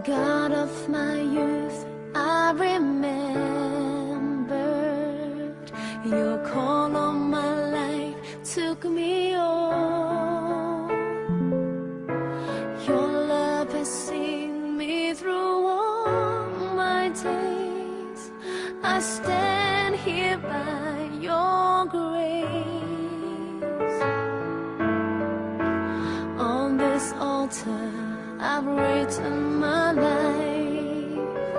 God of my youth, I remembered your call on my life took me on. Your love has seen me through all my days. I stand here by your grace. On this altar I've written my life,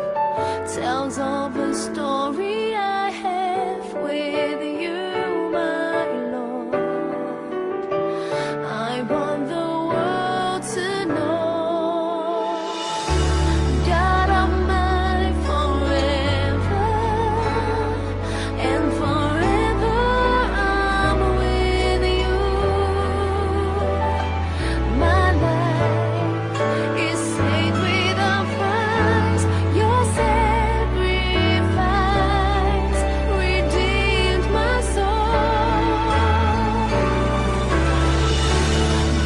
tells of a story I have with you, my Lord. I want the world to know, God of my forever, and forever I'm with you. My life is saved with a price. Your sacrifice redeemed my soul.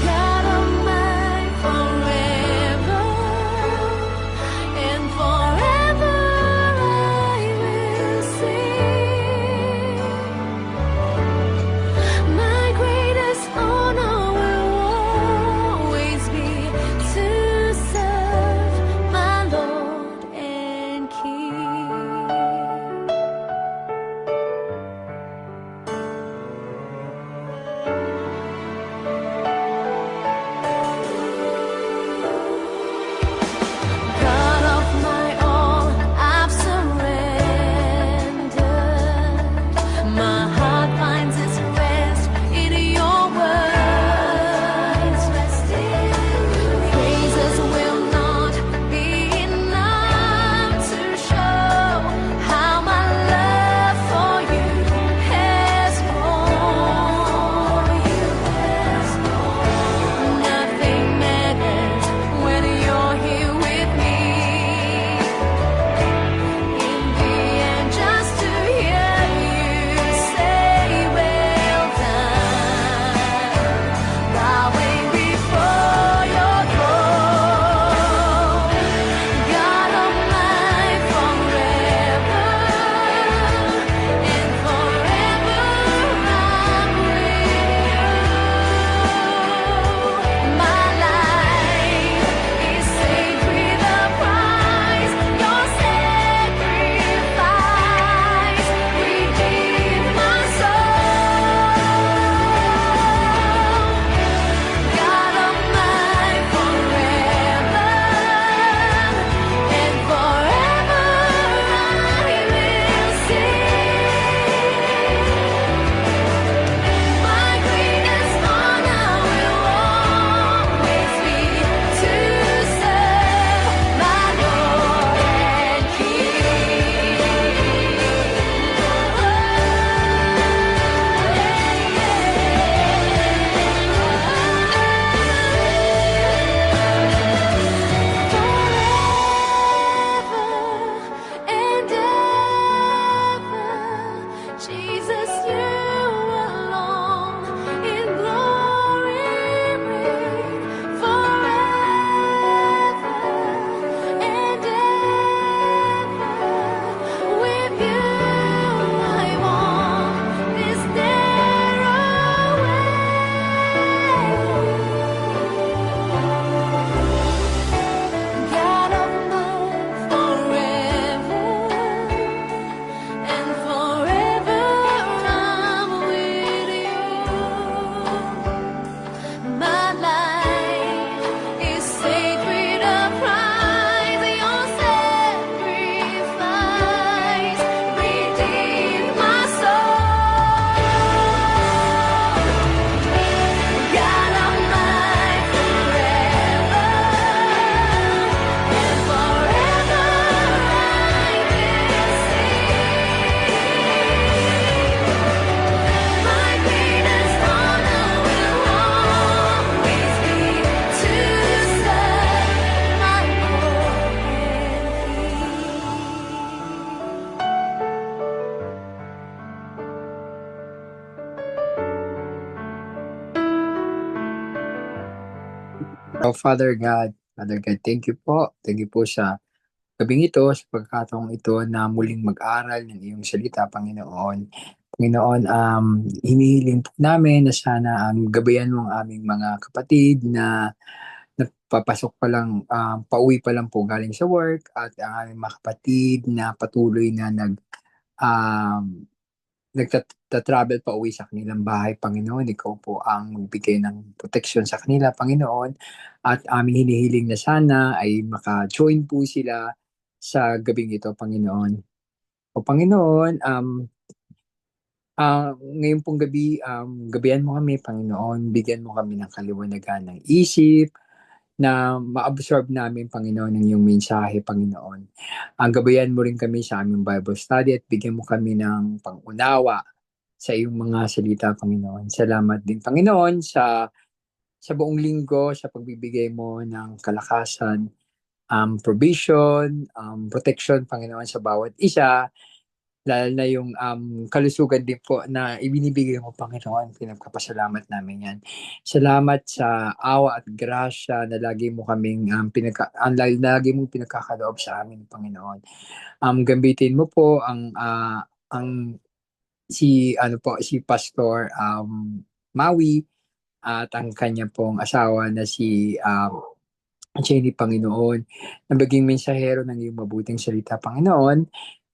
God of my forever, and forever I will sing. My greatest honor will always be to serve my Lord and King. God of my all, I've surrendered. My heart finds its rest in your words. Praises will not be enough to show how my love for you has grown. Nothing matters when you're here with me. In the end, just to hear you say, well done, bowing before your throne. God of my forever, and forever I'm with you. My life is saved with a price. Your sacrifice redeemed my soul. God of my forever, and forever I will sing. My greatest honor will always be to serve my Lord and forever and ever, Jesus, you alone in glory reign. Forever and ever, with you I walk this narrow way. God of my forever, and forever I'm with you. My life is sacred, a prize. Your sacrifice redeemed my soul. God of my forever, and forever I will sing. My greatest honor will always be to serve my Lord and King. Oh, Father God, Father God, thank you po. Thank you po sa gabing ito, sa pagkataong ito na muling mag-aral ng iyong salita, Panginoon. Panginoon, hinihiling po namin na sana ang gabayan mo ang aming mga kapatid na papasok pa lang, pauwi pa lang po galing sa work at ang aming mga kapatid na patuloy na um, nagta-travel pa uwi sa kanilang bahay, Panginoon. Ikaw po ang magbigay ng proteksyon sa kanila, Panginoon. At aming hinihiling na sana ay maka-join po sila sa gabing ito, Panginoon. O Panginoon, ngayon pong gabi, gabihan mo kami, Panginoon. Bigyan mo kami ng kaliwanagan ng isip, na ma-absorb namin, Panginoon, ng iyong mensahe, Panginoon. Ang gabayan mo rin kami sa aming Bible study at bigyan mo kami ng pangunawa sa iyong mga salita, Panginoon. Salamat din, Panginoon, sa buong linggo, sa pagbibigay mo ng kalakasan, provision, protection, Panginoon, sa bawat isa, lalo na yung kalusugan din po na ibinibigay mo, Panginoon. Pinagpapasalamat namin yan. Salamat sa awa at grasya na lagi mo kaming lagi mong pinagkakaloob sa amin, Panginoon. Gambitin mo po ang si Pastor Maui at ang kanya pong asawa na si Jenny, Panginoon, na maging mensahero ng iyong mabuting salita, Panginoon.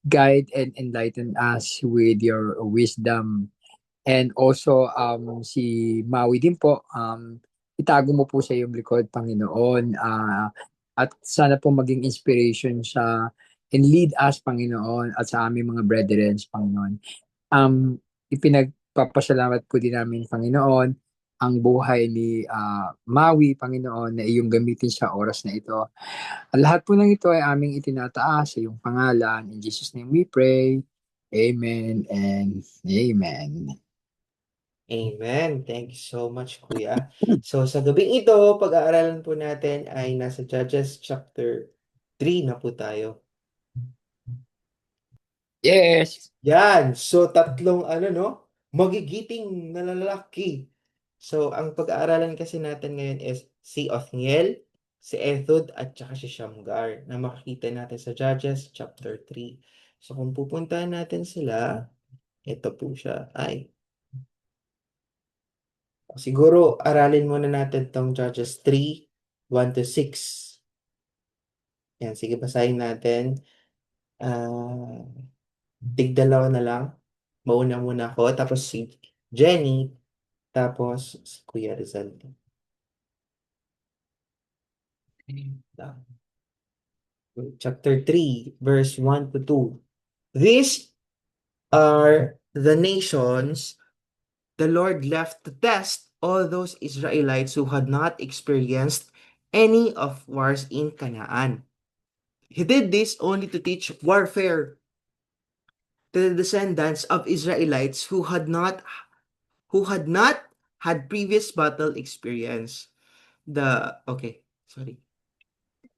Guide and enlighten us with your wisdom. And also, si Maui din po, itago mo po sa iyong likod, Panginoon. At sana po maging inspiration siya and lead us, Panginoon, at sa aming mga brethren, Panginoon. Ipinagpapasalamat po din namin, Panginoon, ang buhay ni Maui, Panginoon, na iyong gamitin sa oras na ito. Ang lahat po ng ito ay aming itinataas sa iyong pangalan. In Jesus' name we pray. Amen and amen. Amen. Thank you so much, Kuya. So, sa gabing ito, pag-aaralan po natin ay nasa Judges chapter 3 na po tayo. Yes! Yan. So, tatlong no? Magigiting na lalaki. So, ang pag-aaralan kasi natin ngayon is si Othniel, si Ehud, at saka si Shamgar na makikita natin sa Judges chapter 3. So, kung pupuntahan natin sila, ito po siya. Siguro, aralin muna natin tong Judges 3, 1 to 6. Yan, sige, basahin natin. Ah, tigdalawa na lang. Mauna muna ako. Tapos si Jenny. Tapos si Kuya Rizal. Chapter 3, verse 1 to 2. These are the nations the Lord left to test all those Israelites who had not experienced any of wars in Canaan. He did this only to teach warfare to the descendants of Israelites who had not had previous battle experience. Sorry.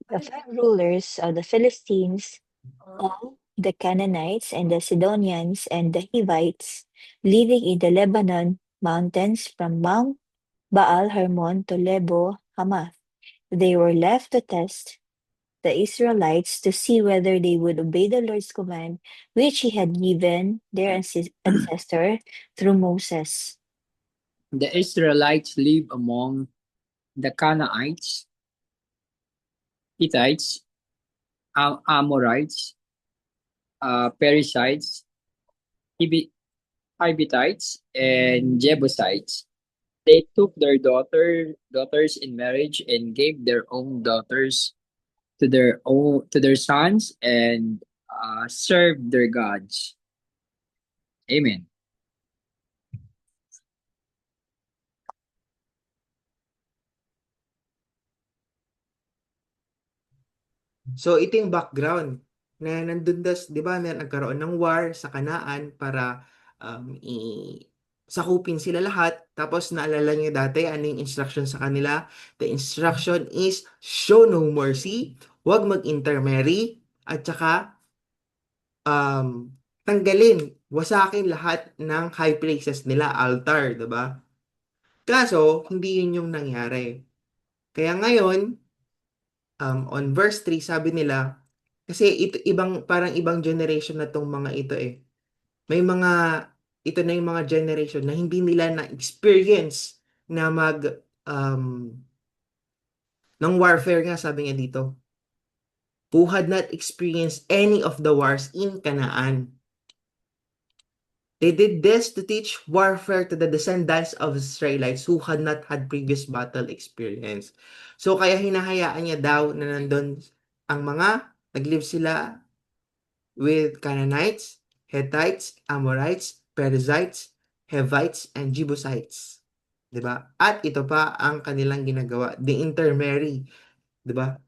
The five rulers of the Philistines, all the Canaanites and the Sidonians and the Hivites, living in the Lebanon mountains from Mount Baal Hermon to Lebo Hamath. They were left to test the Israelites to see whether they would obey the Lord's command, which he had given their ancestor through Moses. The Israelites live among the Canaanites, Hittites, Amorites, Perizzites, Hivitites, and Jebusites. They took their daughters in marriage and gave their own daughters to their sons and served their gods. Amen. So, ito yung background na nandun 'di ba, nagkaroon ng war sa Kanaan para sakupin sila lahat. Tapos naalala niyo dati ano yung instruction sa kanila? The instruction is show no mercy, huwag mag-intermarry, at saka um, tanggalin, wasakin lahat ng high places nila, altar, 'di ba? Kaso, hindi yun yung nangyari. Kaya ngayon, on verse 3, sabi nila, kasi ito, parang ibang generation na tong mga ito eh. May mga, ito na yung mga generation na hindi nila na-experience na um, ng warfare nga, sabi niya dito. Who had not experienced any of the wars in Canaan. They did this to teach warfare to the descendants of Israelites who had not had previous battle experience. So kaya hinahayaan niya daw na nandun ang naglive sila with Canaanites, Hittites, Amorites, Perizzites, Hivites, and Jebusites. 'Di ba? At ito pa ang kanilang ginagawa, the intermarry, 'di ba?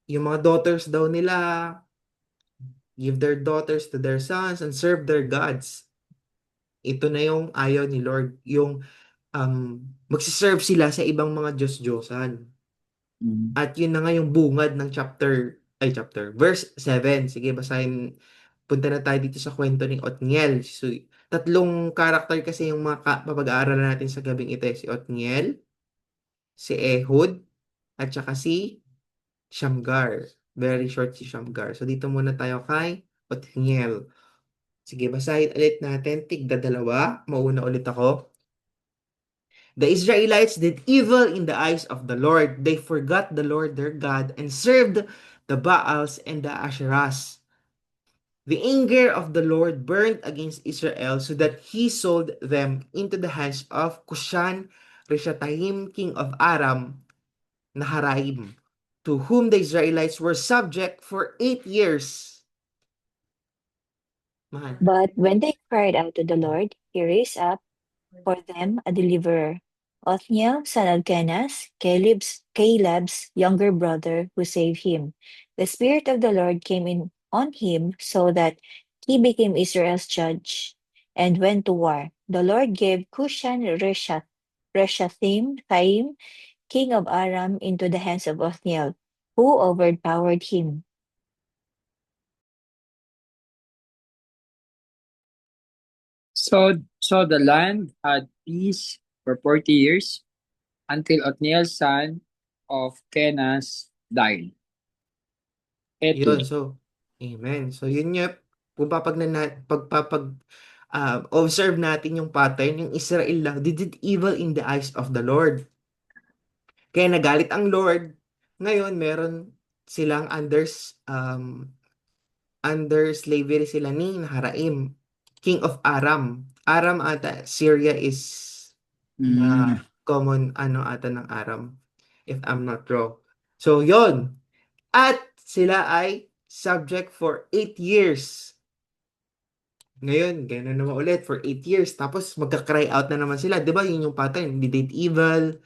Yung mga daughters daw nila, give their daughters to their sons and serve their gods. Ito na yung ayaw ni Lord, yung magsiserve sila sa ibang mga Diyos-Diyosan. Mm. At yun na nga yung bungad ng verse 7. Sige, basahin. Punta na tayo dito sa kwento ni Othniel. So, tatlong karakter kasi yung mapag-aaralan natin sa gabing ito. Si Othniel, si Ehud, at saka si Shamgar. Very short si Shamgar. So, dito muna tayo kay Othniel. Sige, basahin ulit natin. Tigda dalawa. Mauna ulit ako. The Israelites did evil in the eyes of the Lord. They forgot the Lord their God and served the Baals and the Asherahs. The anger of the Lord burned against Israel so that he sold them into the hands of Cushan Rishathaim, king of Aram, Naharaim, to whom the Israelites were subject for 8 years. Mahal. But when they cried out to the Lord, he raised up for them a deliverer, Othniel, son of Kenaz, Caleb's younger brother, who saved him. The Spirit of the Lord came in on him so that he became Israel's judge and went to war. The Lord gave Reshathaim, king of Aram, into the hands of Othniel, who overpowered him. So the land had peace for 40 years until Othniel, son of Kenaz, died. Eto. Yun, so, amen. So, yun yung, kung observe natin yung pattern, yung Israel lang, they did evil in the eyes of the Lord. Kaya nagalit ang Lord. Ngayon, meron silang under slavery sila ni Naharaim, king of Aram. Aram ata, Syria is common ata ng Aram, if I'm not wrong. So, yon. At sila ay subject for 8 years. Ngayon, gano'n naman ulit for 8 years. Tapos magka-cry out na naman sila. 'Di ba yun yung pattern? They did evil.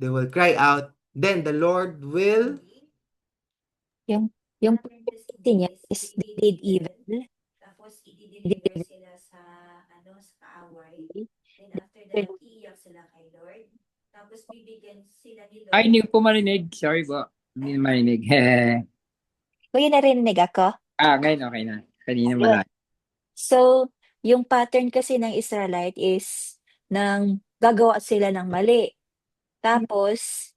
They will cry out. Then the Lord will... Yung purpose niya is they did evil, tapos i-deliver sila sa kaaway. Then after that, iiyak sila kay Lord. Tapos bibigyan sila ni Lord. Ay, hindi ko marinig. Sorry po. Hindi na marinig. Kuya, narinig ako? Ngayon okay na. Kanina Ayun. malayo. So, yung pattern kasi ng Israelite is nang gagawa sila ng mali. Tapos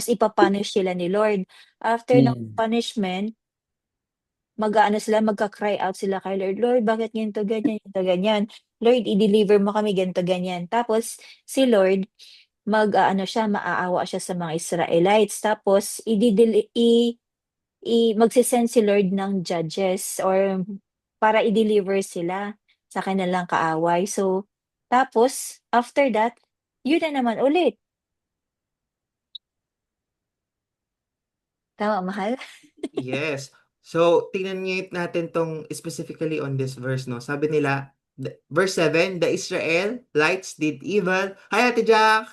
ipapunish sila ni Lord. After ng punishment, magka-cry out sila kay Lord, Lord, bakit ganito, ganyan? Lord, i-deliver mo kami ganito, ganyan. Tapos, si Lord, maaawa siya sa mga Israelites. Tapos, magsisend si Lord ng judges or para i-deliver sila sa kanilang kaaway. So, tapos, after that, yun na naman ulit. Tama, mahal? Yes. So, tingnan natin tong specifically on this verse, no? Sabi nila, verse 7, the Israelites did evil. Hi, Ate Jack!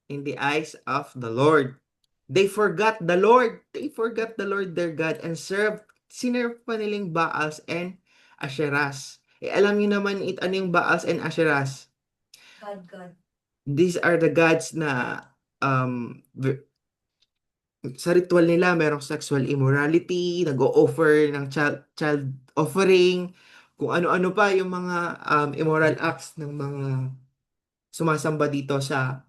In the eyes of the Lord. They forgot the Lord. They forgot the Lord their God and sinerve pa nilang Baals and Asherahs. Alam niyo naman ano yung Baals and Asherahs? God. These are the gods na sa ritual nila merong sexual immorality, nag-o-offer ng child offering, kung ano-ano pa yung mga immoral acts ng mga sumasamba dito sa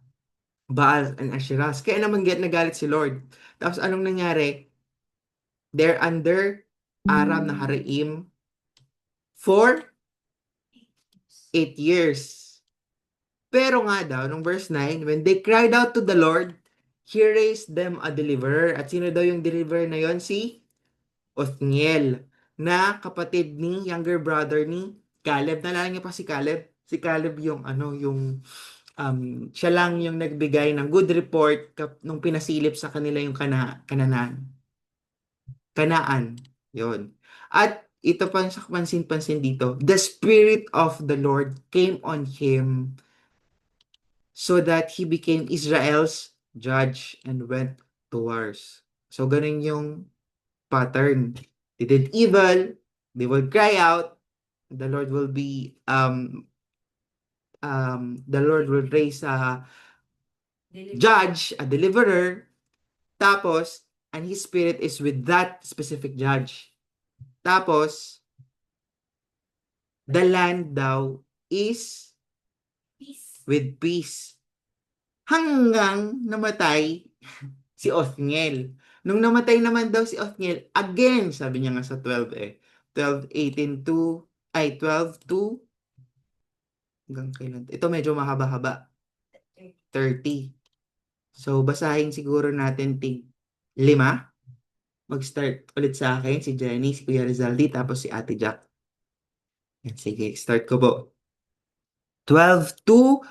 Baal and Asherah. Kaya naman nagalit si Lord. Tapos anong nangyari? They're under Aram Naharaim for 8 years. Pero nga daw, nung verse 9, when they cried out to the Lord, He raised them a deliverer. At sino daw yung deliverer na yon? Si Othniel, na kapatid ni younger brother ni Caleb. Naalala niyo pa si Caleb? Si Caleb yung siya lang yung nagbigay ng good report nung pinasilip sa kanila yung Kanaan. Yon. At ito pa sa pansin-pansin dito, the Spirit of the Lord came on him so that he became Israel's judge and went to wars. So, ganun yung pattern. They did evil, they will cry out, the Lord will the Lord will raise a judge, a deliverer, tapos, and His Spirit is with that specific judge. Tapos, the land daw is with peace. Hanggang namatay si Othniel. Nung namatay naman daw si Othniel, again, sabi niya nga sa 12 12:18 to, 12 to, hanggang kailan? Ito medyo mahaba-haba. 30. So, basahin siguro natin 5. Mag-start ulit sa akin, si Jenny, si Kuya Rizaldi, tapos si Ate Jack. Yan, sige, start ko po. 12 to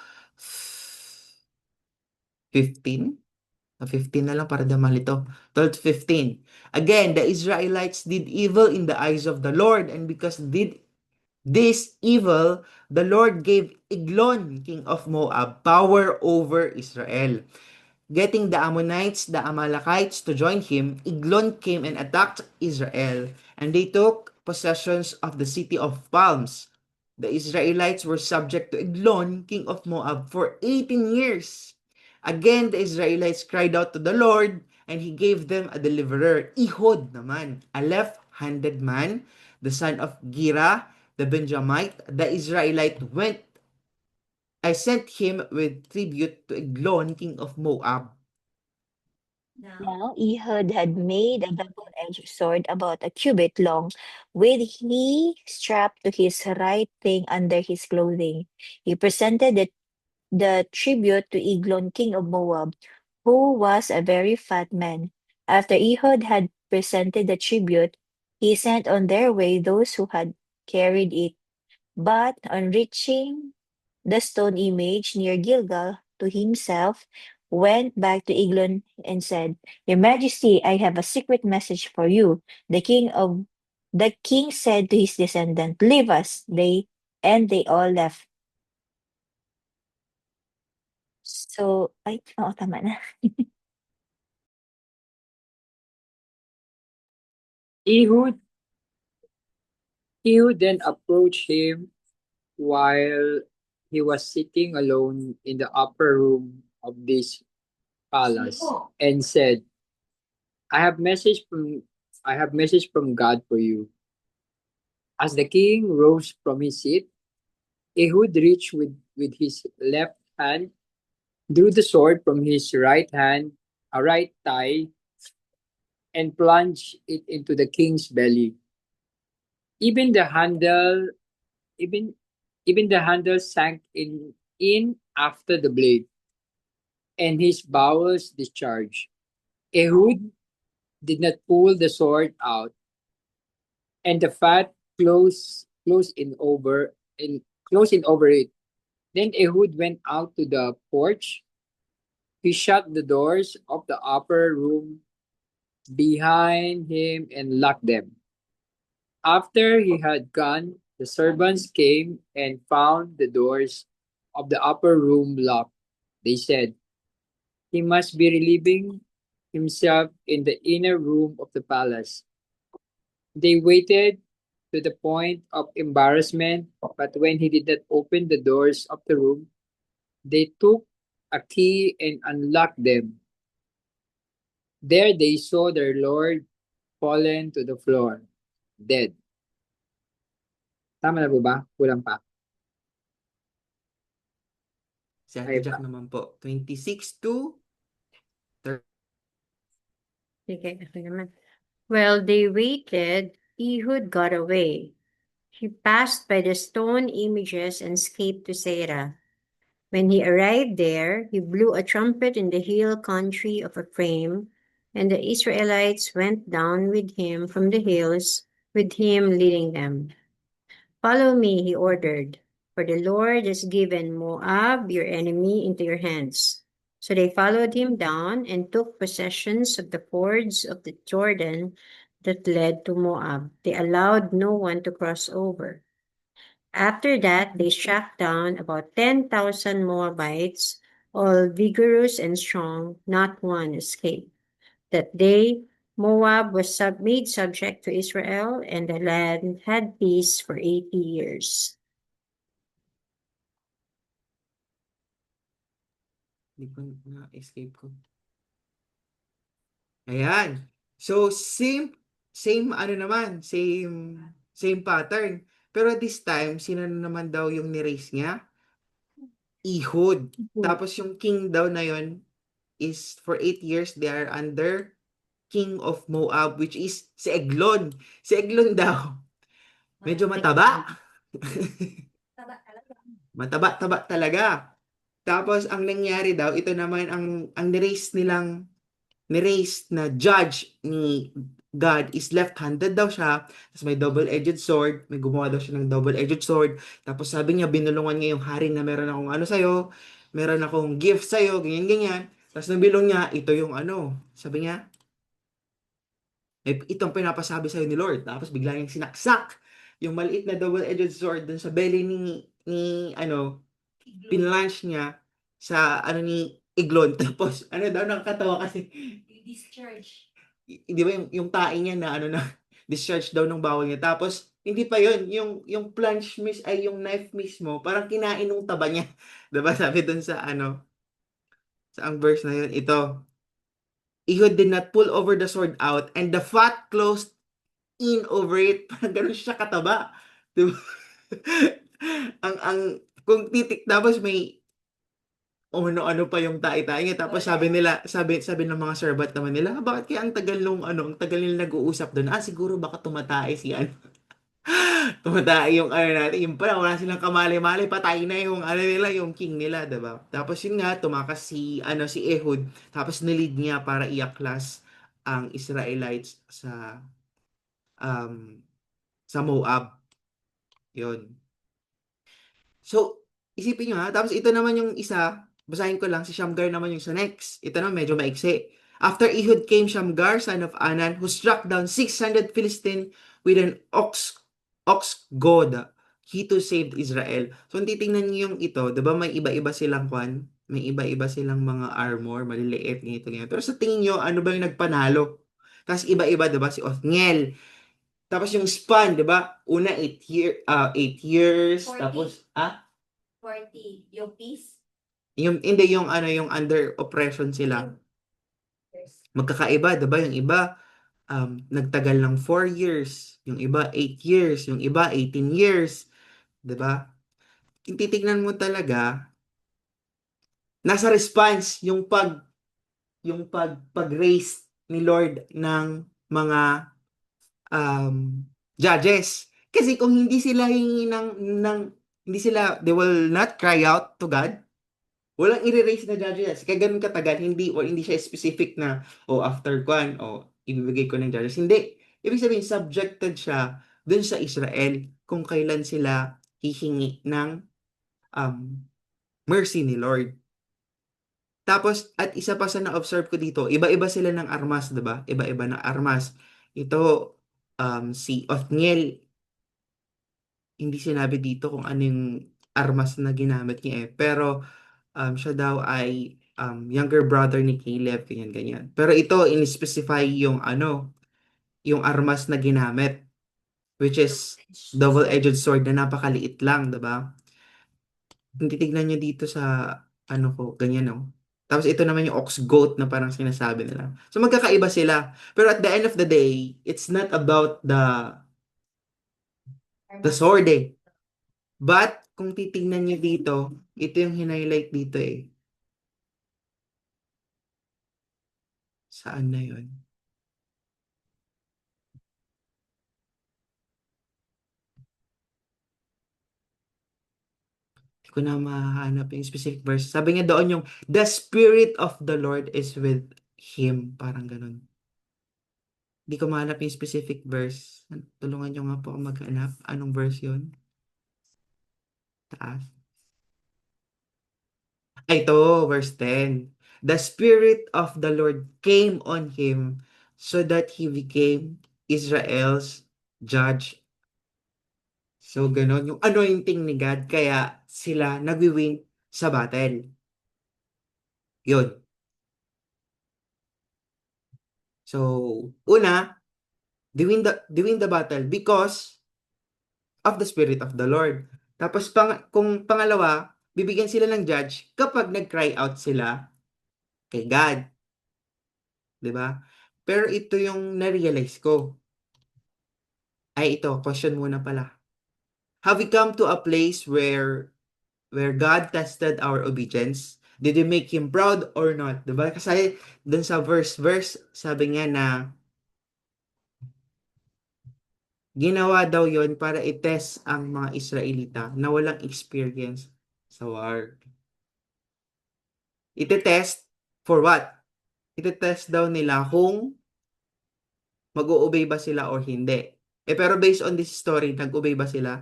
15. 15 na lang para damalito. 12 to 15. Again, the Israelites did evil in the eyes of the Lord, and because did this evil, the Lord gave Eglon, king of Moab, power over Israel. Getting the Ammonites, the Amalekites to join him, Eglon came and attacked Israel, and they took possessions of the city of palms. The Israelites were subject to Eglon, king of Moab, for 18 years. Again, the Israelites cried out to the Lord, and He gave them a deliverer, Ehud naman, a left-handed man, the son of Gera, the Benjamite. The Israelite I sent him with tribute to Eglon, king of Moab. Now Ehud had made a double-edged sword about a cubit long, with he strapped to his right thigh under his clothing. He presented the tribute to Eglon, king of Moab, who was a very fat man. After Ehud had presented the tribute, he sent on their way those who had carried it. But on reaching the stone image near Gilgal, to himself went back to Eglon and said, Your Majesty, I have a secret message for you. The king said to his descendant, Leave us. They all left. So, oo, tama na. Ehud, Ehud then approached him while he was sitting alone in the upper room of this palace and said, I have message from God for you. As the king rose from his seat, Ehud reached with his left hand, drew the sword from his right thigh, and plunged it into the king's belly. Even the handle, even even the handle sank in after the blade, and his bowels discharged. Ehud did not pull the sword out, and the fat closed in over it. Then Ehud went out to the porch. He shut the doors of the upper room behind him and locked them. After he had gone, the servants came and found the doors of the upper room locked. They said, He must be relieving himself in the inner room of the palace. They waited to the point of embarrassment, but when he did not open the doors of the room, they took a key and unlocked them. There they saw their Lord fallen to the floor, dead. Tama na po ba? Kulang pa. Si Ate Jack naman po. 26 to 30. Sige, ako naman. Well, they waited. Ehud got away. He passed by the stone images and escaped to Seirah. When he arrived there, he blew a trumpet in the hill country of Ephraim, and the Israelites went down with him from the hills, with him leading them. Follow me, he ordered, for the Lord has given Moab, your enemy, into your hands. So they followed him down and took possessions of the fords of the Jordan that led to Moab. They allowed no one to cross over. After that, they struck down about 10,000 Moabites, all vigorous and strong, not one escaped. That day, Moab was made subject to Israel, and the land had peace for 80 years. Hindi ko na-escape ko. Ayan. So, same ano naman, same pattern. Pero this time, sino na naman daw yung ni-raise niya? Ehud. Tapos yung king daw na yon is for 8 years, they are under king of Moab, which is si Eglon. Si Eglon daw, medyo mataba. Mataba talaga. Tapos ang nangyari daw, ito naman ang ni-raise na judge ni God is left-handed daw siya. Tapos may double-edged sword. May gumawa daw siya ng double-edged sword. Tapos sabi niya, binulungan niya yung hari na meron akong ano sa'yo. Meron akong gift sa'yo. Ganyan-ganyan. Tapos nabilong niya, ito yung ano. Sabi niya, itong pinapasabi sa'yo ni Lord. Tapos bigla niyang sinaksak yung maliit na double-edged sword dun sa belly ni pinlaunch niya sa ano ni Eglon. Tapos ano daw nakakatawa kasi Discharge. di ba yung tae niya na ano na discharge daw ng bawal niya. Tapos hindi pa yun, yung plunge ay yung knife mismo, parang kinain nung taba niya. 'Di ba? Sabi dun sa ano sa ang verse na yun, ito. Ehud did not pull over the sword out and the fat closed in over it. Parang ganun siya kataba. 'Di ba? ang kung titik tapos may ano pa yung tae-tae niya. Tapos sabi ng mga servant naman nila, bakit kaya ang tagal ang tagal nila nag-uusap doon? Siguro baka tumatae si ano. Tumatae yung ano natin. Yung pala, wala silang kamali-mali. Patay na yung ano nila, yung king nila, diba? Tapos yun nga, tumakas si Ehud. Tapos nilid niya para iaklas ang Israelites sa Moab. Yun. So, isipin nyo ha. Tapos ito naman yung isa, basahin ko lang, si Shamgar naman yung sa next. Ito naman, medyo maiksi. After Ehud came Shamgar, son of Anan, who struck down 600 Philistine with an ox goad. He too saved Israel. So, kung titingnan niyo yung ito, diba may iba-iba silang kwan? May iba-iba silang mga armor, maliliit, ganito. Pero sa tingin nyo, ano ba yung nagpanalo? Tapos iba-iba, diba? Si Othniel. Tapos yung span, diba? Una, 8 years. 40. Tapos, 40. Yung peace? hindi yung yung under oppression sila. Magkakaiba, 'di ba? Yung iba nagtagal ng 4 years, yung iba 8 years, yung iba 18 years, 'di ba? Kung titingnan mo talaga, nasa response yung pag-raise ni Lord ng mga judges. Kasi kung hindi sila hingi hindi sila, they will not cry out to God. Walang i-raise na judges. Kaya ganun katagal, hindi siya specific na, after kwan, ibibigay ko ng judges. Hindi. Ibig sabihin, subjected siya dun sa Israel kung kailan sila hihingi ng mercy ni Lord. Tapos, at isa pa sa na-observe ko dito, iba-iba sila ng armas, diba? Iba-iba ng armas. Ito, si Othniel, hindi sinabi dito kung anong armas na ginamit niya Pero, siya daw ay younger brother ni Caleb, ganyan. Pero ito, in-specify yung yung armas na ginamit, which is double-edged sword na napakaliit lang, diba? Kung titignan nyo dito sa ganyan. Tapos ito naman yung ox goat na parang sinasabi nila. So magkakaiba sila. Pero at the end of the day, it's not about the sword But kung titingnan niyo dito, ito yung highlight dito eh. Saan na yun? Hindi ko na mahanap yung specific verse. Sabi niya doon yung, the Spirit of the Lord is with him. Parang ganun. Hindi ko mahanap yung specific verse. Tulungan niyo nga po ako maghanap. Anong verse yun? Taas. Ay, ito, verse 10. The Spirit of the Lord came on him so that he became Israel's judge. So, ganon. Yung anointing ni God, kaya sila nagwi-win sa battle. Yun. So, una, they win the battle because of the Spirit of the Lord. Tapos, kung pangalawa, bibigyan sila ng judge kapag nag-cry out sila kay God. 'Di ba? Pero ito yung na-realize ko. Ay, ito, question muna pala. Have we come to a place where God tested our obedience? Did we make Him proud or not? 'Di ba? Kasi dun sa verse, sabi niya na ginawa daw yon para i-test ang mga Israelita na walang experience sa war. Ite-test for what? Ite-test daw nila kung mag-o-obey ba sila or hindi. Pero based on this story, nag-obey ba sila?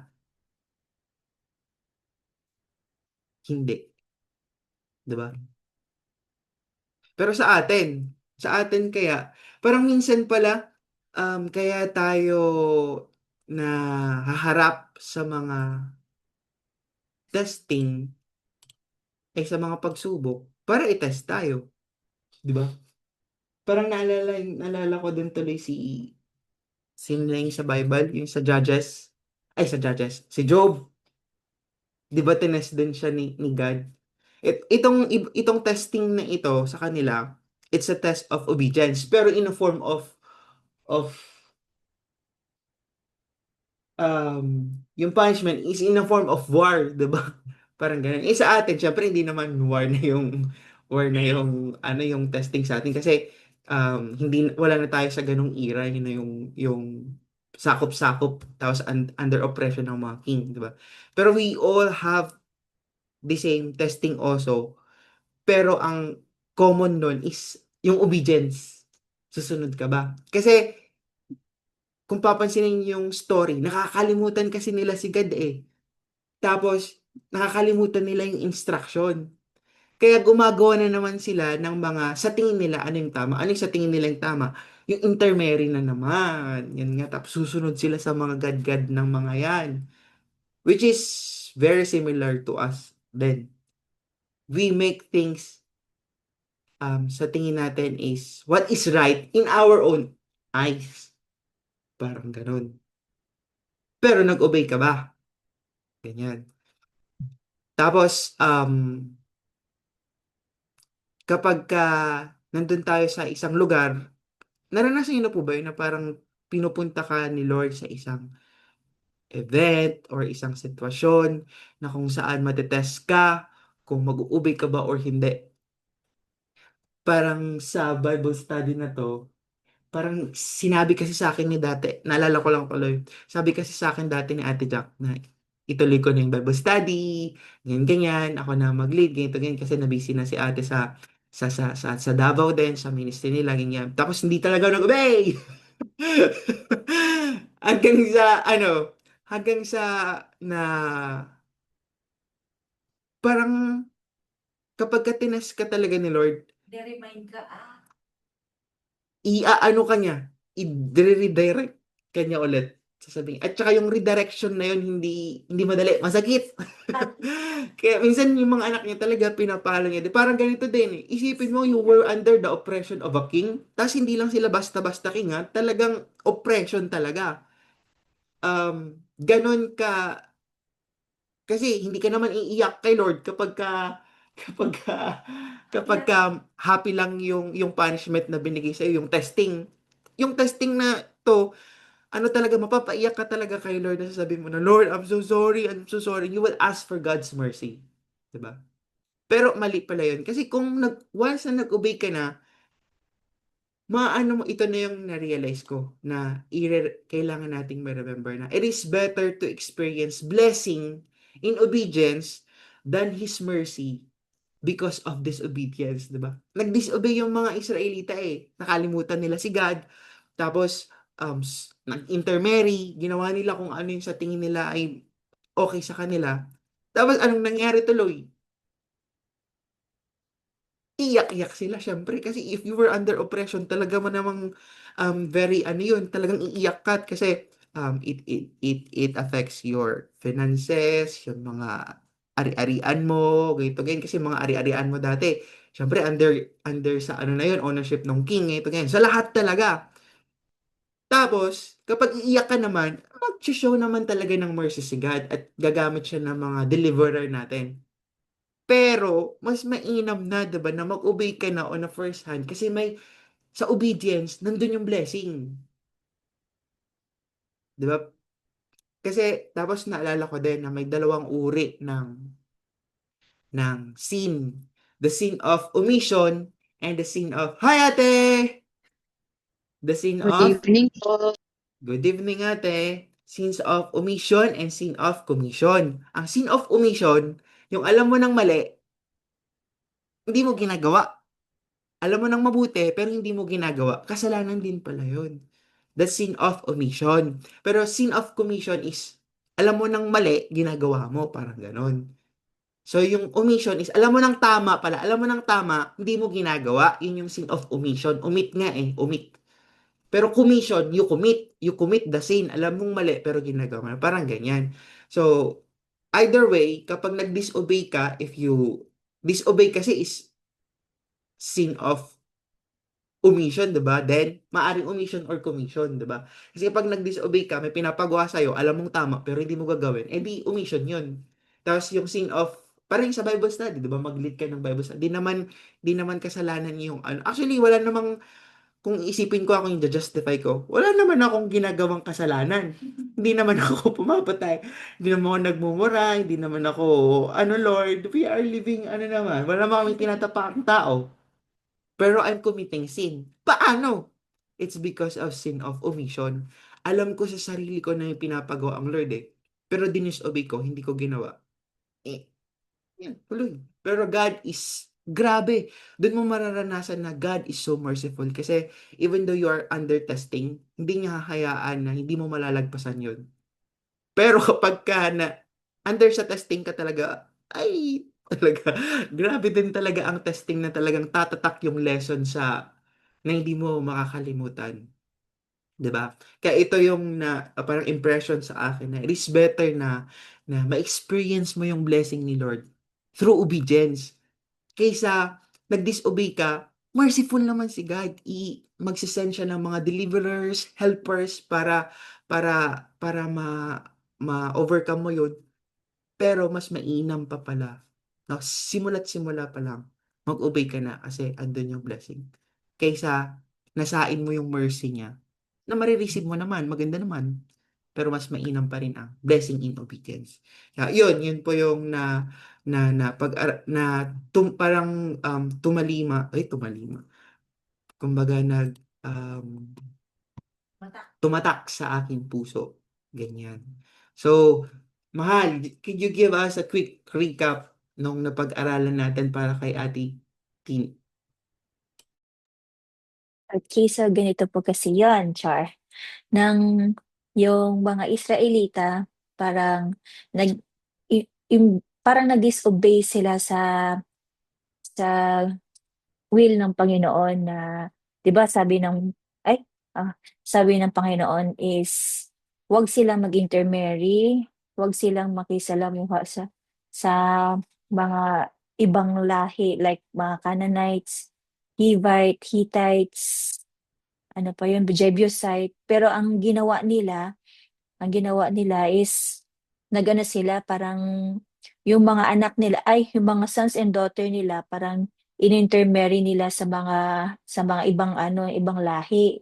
Hindi. 'Di ba? Pero sa atin kaya, parang minsan pala, kaya tayo nahaharap sa mga testing, ay sa mga pagsubok, para i-test tayo. Di ba? Parang naalala ko din tuloy sino na yung sa Bible, yung sa Judges, si Job. Di ba tinest din siya ni God? Itong testing na ito sa kanila, it's a test of obedience, pero in a form of yung punishment is in a form of war, 'di ba? Parang ganun. Sa atin, syempre hindi naman war na yung ano yung testing sa atin kasi hindi wala na tayo sa ganung era, yun na yung sakop-sakop tapos under oppression ng mga king, 'di ba? Pero we all have the same testing also. Pero ang common nun is yung obedience. Susunod ka ba? Kasi kung papansinin yung story, nakakalimutan kasi nila si God eh. Tapos, nakakalimutan nila yung instruction. Kaya gumagawa na naman sila ng mga, sa tingin nila, ano yung tama? Ano yung sa tingin nila yung tama? Yung intermarry na naman. Yan nga, tapos susunod sila sa mga god-god ng mga yan. Which is very similar to us then. We make things sa tingin natin is what is right in our own eyes. Parang ganun. Pero nag-obey ka ba? Ganyan. Tapos, kapag nandun tayo sa isang lugar, naranasan niyo na po ba yun na parang pinupunta ka ni Lord sa isang event or isang sitwasyon na kung saan matetest ka, kung mag-uubay ka ba or hindi. Parang sa Bible study na to, parang sinabi kasi sa akin ni dati, naalala ko lang tuloy, sabi kasi sa akin dati ni Ate Jack na ituloy ko na yung Bible study, ganyan, ako na mag-lead, ganyan, kasi nabisi na si ate sa Davao din, sa ministry nila, ganyan. Tapos hindi talaga nag-obey! hanggang sa, hanggang sa na parang kapag ka-tines ka talaga ni Lord, i-ano ka niya, i-redirect ka niya ulit. Sasabihin. At saka yung redirection na yun, hindi madali, masakit. Kaya minsan yung mga anak niya talaga pinapalo niya. Parang ganito din eh. Isipin mo, you were under the oppression of a king. Tapos hindi lang sila basta-basta king ha. Talagang oppression talaga. Ganon ka, kasi hindi ka naman iiyak kay Lord kapag ka, kapag ka happy lang yung punishment na binigay sa yung testing. Yung testing na to, ano talaga, mapapaiyak ka talaga kay Lord na sasabihin mo na, Lord, I'm so sorry, I'm so sorry. You will ask for God's mercy. Diba? Pero mali pala yun. Kasi kung once na nag-obey ka na, maano mo, ito na yung na-realize ko na kailangan nating ma-remember na it is better to experience blessing in obedience than His mercy because of disobedience, di ba? Nag-disobey yung mga Israelita eh. Nakalimutan nila si God. Tapos, nag-intermarry. Ginawa nila kung ano yung sa tingin nila ay okay sa kanila. Tapos, anong nangyari tuloy? Iyak-iyak sila syempre kasi if you were under oppression talaga mo namang very ano yun talagang iiyak ka kasi it affects your finances, yung mga ari-arian mo, ganito ganyan kasi mga ari-arian mo dati syempre under sa ano na yun ownership ng king ito ganyan sa lahat talaga. Tapos kapag iiyak ka naman mag-show naman talaga ng mercy si God at gagamit siya ng mga deliverer natin. Pero, mas mainam na, 'di ba, na mag-obey ka na on a first hand kasi may sa obedience, nandun yung blessing. 'Di ba? Kasi, tapos naalala ko din na may dalawang uri ng sin. The sin of omission and the sin of, Hi ate! The sin Good of, evening po. good evening ate. Sins of omission and sin of commission. Ang sin of omission, yung alam mo ng mali, hindi mo ginagawa. Alam mo nang mabuti, pero hindi mo ginagawa, kasalanan din pala yun. The sin of omission. Pero sin of commission is, alam mo nang mali, ginagawa mo, parang ganon. So, yung omission is, alam mo nang tama pala, alam mo nang tama, hindi mo ginagawa, yun yung sin of omission. Omit nga eh, omit. Pero commission, you commit the sin, alam mong mali, pero ginagawa mo. Parang ganyan. So, either way, kapag nag-disobey ka, if you, disobey kasi is sin of omission, 'di ba? Then, maaring omission or commission, 'di ba? Kasi pag nag-disobey ka, may pinapagawa sa'yo, alam mong tama, pero hindi mo gagawin, eh di omission yun. Tapos yung sin of, parang sa Bible study, 'di ba? Mag-lead ka ng Bible study. Di naman kasalanan yung ano. Actually, wala namang, kung isipin ko ako yung justify ko, wala naman akong ginagawang kasalanan. Hindi naman ako pumapatay. Hindi naman ako nagmumura, hindi naman ako, ano Lord, we are living, ano naman, wala naman kami tinatapakang tao. Pero I'm committing sin. Paano? It's because of sin of omission. Alam ko sa sarili ko na yung pinapagawa ang Lord eh. Pero dinisobey ko, hindi ko ginawa. Eh, yan, tuloy. Pero God is, grabe. Doon mo mararanasan na God is so merciful. Kasi even though you are under testing, hindi niya hahayaan na hindi mo malalagpasan yun. Pero kapag ka na under sa testing ka talaga, ay talaga, grabe din talaga ang testing na talagang tatatak yung lesson sa na hindi mo makakalimutan. 'Di ba? Kaya ito yung parang impression sa akin na it is better na ma-experience mo yung blessing ni Lord through obedience kaysa nag-disobey ka, merciful naman si God. Magsisend siya ng mga deliverers, helpers para ma-overcome mo yun. Pero mas mainam pa pala na simula't simula pa lang, mag-obey ka na kasi andun yung blessing. Kaysa nasain mo yung mercy niya na marireceive mo naman, maganda naman. Pero mas mainam pa rin ang blessing in obedience. Kaya yun po yung parang tumalima. Kumbaga tumatak sa aking puso. Ganyan. So, Mahal, could you give us a quick recap nung napag-aralan natin para kay Ate Tin? Okay, so ganito po kasi yon, Char. Nang yung mga Israelita parang parang nag-disobey sila sa will ng Panginoon na 'di ba ay sabi ng Panginoon is wag silang mag-intermarry, wag silang makisalamuha sa mga ibang lahi like mga Canaanites, Hittites, ano pa yun, Jebusite. Pero ang ginawa nila is nagano sila parang yung mga anak nila ay yung mga sons and daughter nila parang in-intermarry nila sa mga ibang ibang lahi.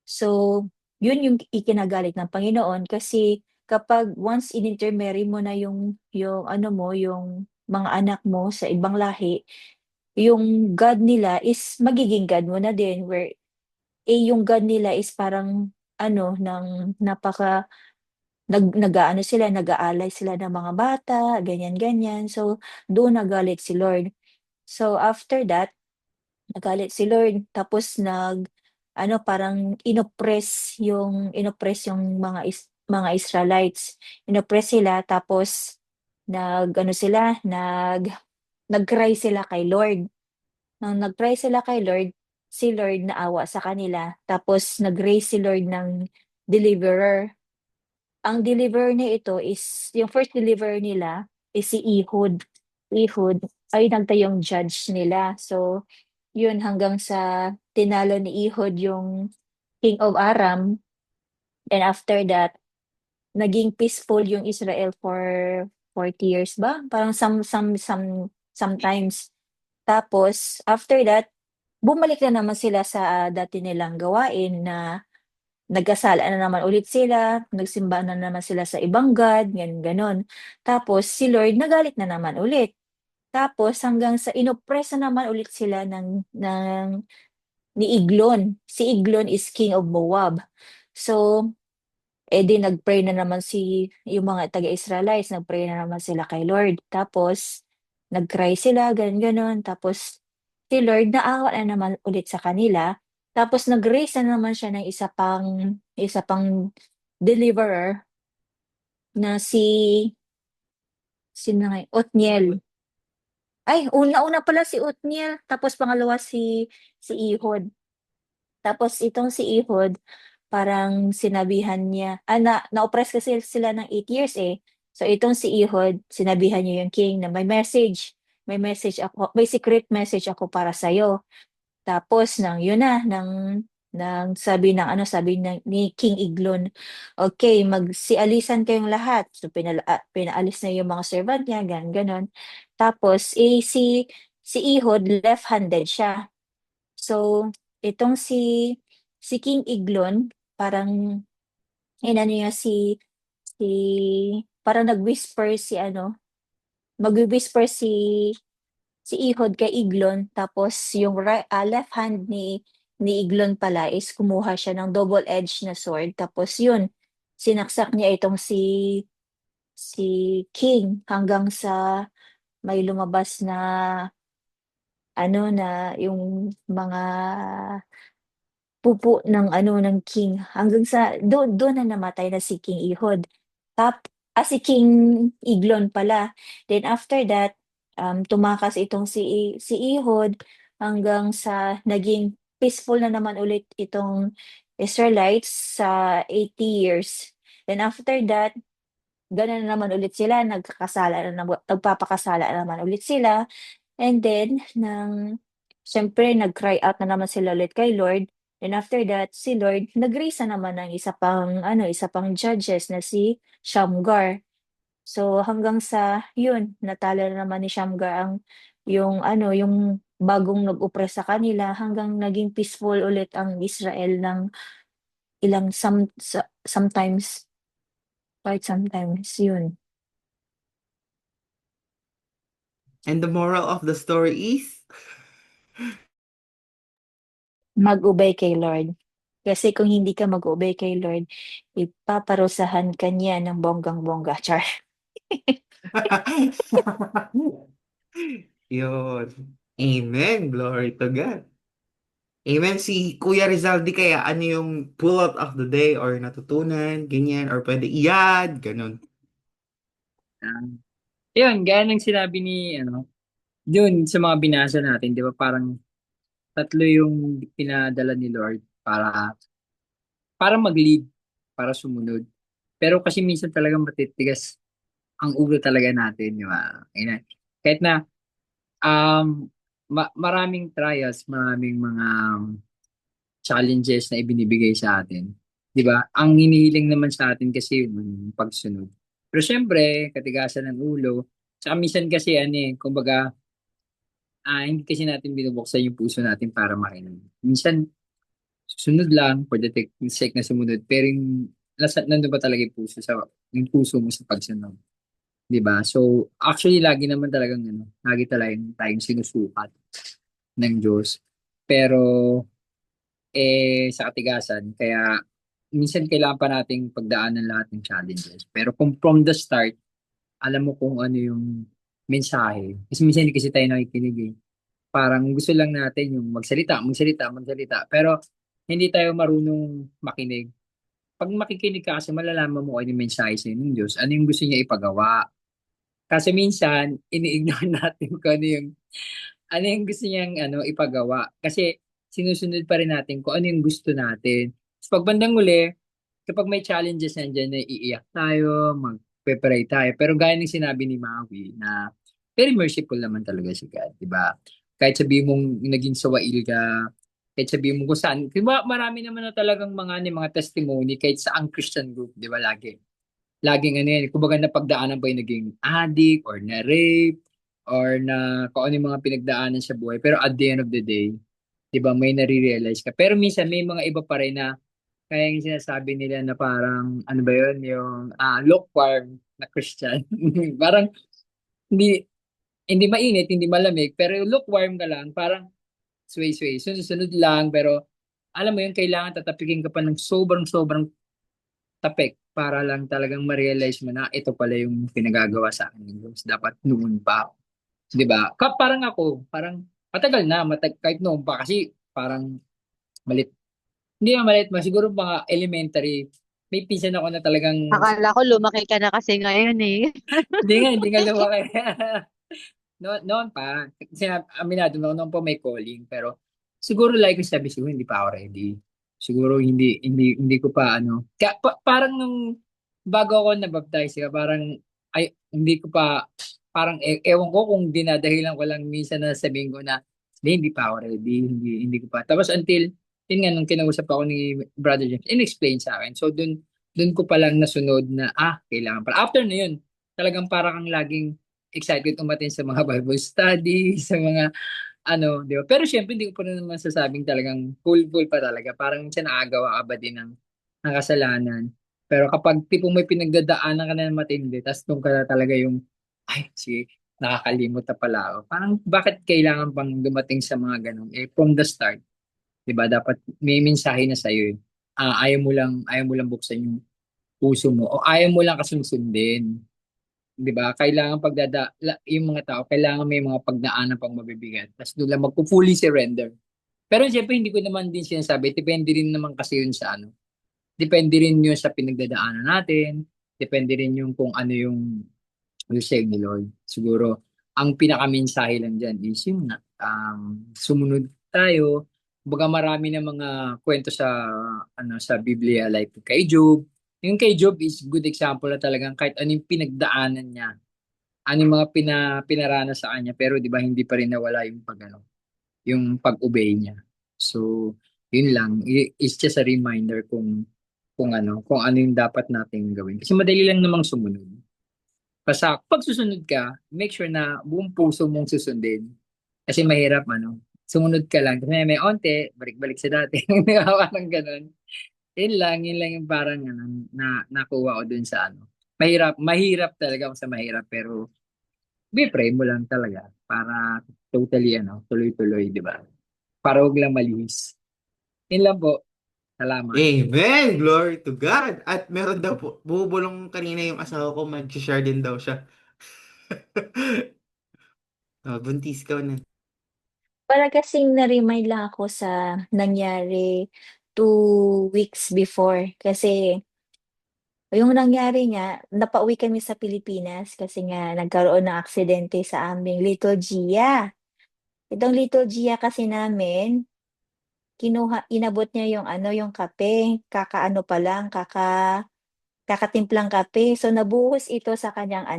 So yun yung ikinagalit ng Panginoon kasi kapag once in-intermarry mo na yung ano mo, yung mga anak mo sa ibang lahi, yung God nila is magiging God mo na din where yung God nila is parang ano ng nag-aano sila, nag-aalay sila ng mga bata, ganyan-ganyan. So, doon nagalit si Lord. So, after that, nagalit si Lord tapos ano, parang inoppress yung mga Israelites. Inoppress sila tapos nag-ano sila, nag-cry sila kay Lord. Nang nag-cry sila kay Lord, si Lord naawa sa kanila tapos nag-raise si Lord ng deliverer. Ang deliverer na ito is yung first deliverer nila is si Ehud. Ehud ay yung judge nila. So, yun hanggang sa tinalo ni Ehud yung King of Aram. And after that, naging peaceful yung Israel for 40 years ba? Parang sometimes. Tapos, after that, bumalik na naman sila sa dati nilang gawain na nagkasala na naman ulit sila, nagsimba na naman sila sa ibang god, ganun, gano'n. Tapos si Lord nagalit na naman ulit. Tapos hanggang sa inoppress na naman ulit sila ni Eglon. Si Eglon is king of Moab. So, di nag-pray na naman yung mga taga-Israelites, nag-pray na naman sila kay Lord. Tapos, nag-cry sila, ganun, gano'n. Tapos, si Lord naawa na naman ulit sa kanila. Tapos, nag-raise na naman siya ng isa pang deliverer na sino nga yun? Othniel. Ay, una pala si Othniel, tapos pangalawa si Ehud. Tapos itong si Ehud, parang sinabihan niya, na-oppress kasi sila ng 8 years eh. So itong si Ehud, sinabihan niya yung king na may secret message ako para sa'yo. Tapos yun na, sabi ni King Iglon, okay, magsialisan kayong lahat. So pinaalis na yung mga servant niya, ganon. Tapos si Ehud left-handed siya. So itong si King Iglon, parang inano niya si parang nag-whisper mag-whisper si Ehud kay Iglon tapos yung left hand ni Iglon pala is kumuha siya ng double-edged na sword tapos yun sinaksak niya itong si King hanggang sa may lumabas na yung mga pupo ng king hanggang sa doon na namatay na si King Ehud. Si King Iglon pala. Then after that, tumakas itong si Ehud hanggang sa naging peaceful na naman ulit itong Israelites sa 80 years. Then after that, gano'n na naman ulit sila, nagpapakasala na naman ulit sila. And then, siyempre, nag-cry out na naman sila ulit kay Lord. And after that, si Lord, nag-raise na naman ng isa pang judges na si Shamgar. So, hanggang sa, yun, natalo na naman ni Shamgar yung bagong nag-oppress sa kanila hanggang naging peaceful ulit ang Israel ng sometimes, quite sometimes, yun. And the moral of the story is? Mag-obey kay Lord. Kasi kung hindi ka mag-obey kay Lord, ipaparusahan ka niya ng bonggang-bongga. Char. Yun. Amen. Glory to God. Amen. Si Kuya Rizaldi kaya ano yung pull out of the day or natutunan, ganyan, or pwede iyad, ganun. Ah, yun, gaya ng sinabi dun sa mga binasa natin, di ba parang tatlo yung pinadala ni Lord para mag-lead, para sumunod. Pero kasi minsan talagang matitigas ang ulo talaga natin, di ba? Ayun. Kahit na maraming trials, maraming mga challenges na ibinibigay sa atin. 'Di ba? Ang hinihiling naman sa atin kasi yung pagsunod. Pero syempre, katigasan ng ulo, tsaka minsan kasi kumbaga, hindi kasi natin binubuksan yung puso natin para makinig. Minsan, Susunod lang for the sake na sumunod. Pero nandun ba talaga yung puso mo sa pagsunod? 'Di ba? So, actually, lagi naman talagang lagi talagang tayong sinusukat ng Diyos. Pero, sa katigasan, kaya minsan kailangan pa nating pagdaanan lahat ng challenges. Pero kung from the start, alam mo kung ano yung mensahe. Kasi minsan hindi kasi tayo nakikinig eh. Parang gusto lang natin yung magsalita, magsalita, magsalita. Pero hindi tayo marunong makinig. Pag makikinig ka kasi malalaman mo ano yung mensahe sa'yo ng Diyos, ano yung gusto niya ipagawa. Kasi minsan, ini-ignore natin kung ano yung gusto niyang ipagawa. Kasi sinusunod pa rin natin kung ano yung gusto natin. Tapos pag bandang uli, kapag may challenges nandiyan na iiyak tayo, magpe-pray tayo. Pero gaya ng sinabi ni Maui na very merciful naman talaga si God, di ba? Kahit sabihin mong naging sawail ka, kahit sabihin mo kung saan, di ba marami naman na talagang mga testimony kahit sa ang Christian group, di ba laging kumbaga napagdaanan pa yung naging addict or na-rape or na kung ano yung mga pinagdaanan sa buhay. Pero at the end of the day, di ba, may nare-realize ka. Pero minsan may mga iba pa rin na kaya yung sinasabi nila na parang, ano ba yun, yung lukewarm na Christian. Parang hindi hindi mainit, hindi malamig, pero yung lukewarm ka lang, parang sway-sway. Sunod-sunod lang, pero alam mo yun, kailangan tatapikin ka pa ng sobrang-sobrang tapik para lang talagang ma-realize mo na ito pala yung pinagagawa sa akin ng Diyos. Dapat noon pa. 'Di ba? Parang ako, parang matagal na, kahit noon pa kasi parang malit. Hindi na malit, siguro mga elementary. May pinsan ako na talagang Akala ko lumaki ka na kasi ngayon eh. hindi nga lumaki. Noon pa, aminado na noon pa may calling, pero siguro like yung sabi, siguro hindi pa ako ready. Siguro hindi ko pa parang nung bago ako nabaptize, parang ay hindi ko pa parang ewan ko kung dinadahilan ko lang minsan na sabihin ko na hindi pa ako ready, hindi ko pa. Tapos until yun nga nung kinausap ako ni Brother James, in-explain sa akin. So dun ko pa lang nasunod na kailangan pa. After na yun, talagang parang kang laging excited umattend sa mga Bible study, sa mga di ba? Pero syempre, hindi ko pa rin naman sasabing talagang full pa talaga. Parang minsan nakagawa ka ba din ng kasalanan. Pero kapag tipong may pinagdadaanan ka na ng matindi, tapos doon ka na talaga nakakalimot na pala ako. Parang bakit kailangan pang dumating sa mga ganun? From the start, di ba? Dapat may mensahe na sa'yo. Ayaw mo lang buksan yung puso mo o ayaw mo lang kasusundin. 'Di ba? Kailangan yung mga tao, kailangan may mga pagdaanan pang mabibigat. Tapos doon lang magpo-fully surrender. Pero siyempre, hindi ko naman din sinasabi, depende rin naman kasi yun sa depende rin yun sa pinagdadaanan natin, depende rin yung kung ano yung say ni Lord. Siguro, ang pinakamensahe lang dyan is yung sumunod tayo. Baga marami na mga kwento sa Biblia like kay Job. Yung kay Job is good example na talagang kahit ano yung pinagdaanan niya, ano yung mga pinaranas sa kanya, pero 'di ba hindi pa rin nawala yung pag-obey niya. So, yun lang. It's just a reminder kung ano yung dapat nating gawin. Kasi madali lang namang sumunod. Basta pag susunod ka, make sure na buong puso mong susundin. Kasi mahirap sumunod ka lang. Kasi may onte, balik-balik sa dati. Parang ganun. Yun lang yung parang nakuha ko dun sa Mahirap talaga sa mahirap, pero pray mo lang talaga para totally tuloy-tuloy, di ba? Para huwag lang malihis. Yun lang po. Salamat. Amen! Glory to God! At meron daw po, bumubulong kanina yung asawa ko, mag-share din daw siya. Buntis ka na. Para kasing na-remind lang ako sa nangyari 2 weeks before. Kasi yung nangyari nga, napauwi kami sa Pilipinas kasi nga nagkaroon ng aksidente sa aming Little Gia. Itong Little Gia kasi namin, inabot niya yung kape, kakaano pa lang, kakatimplang kape. So nabuhos ito sa kanyang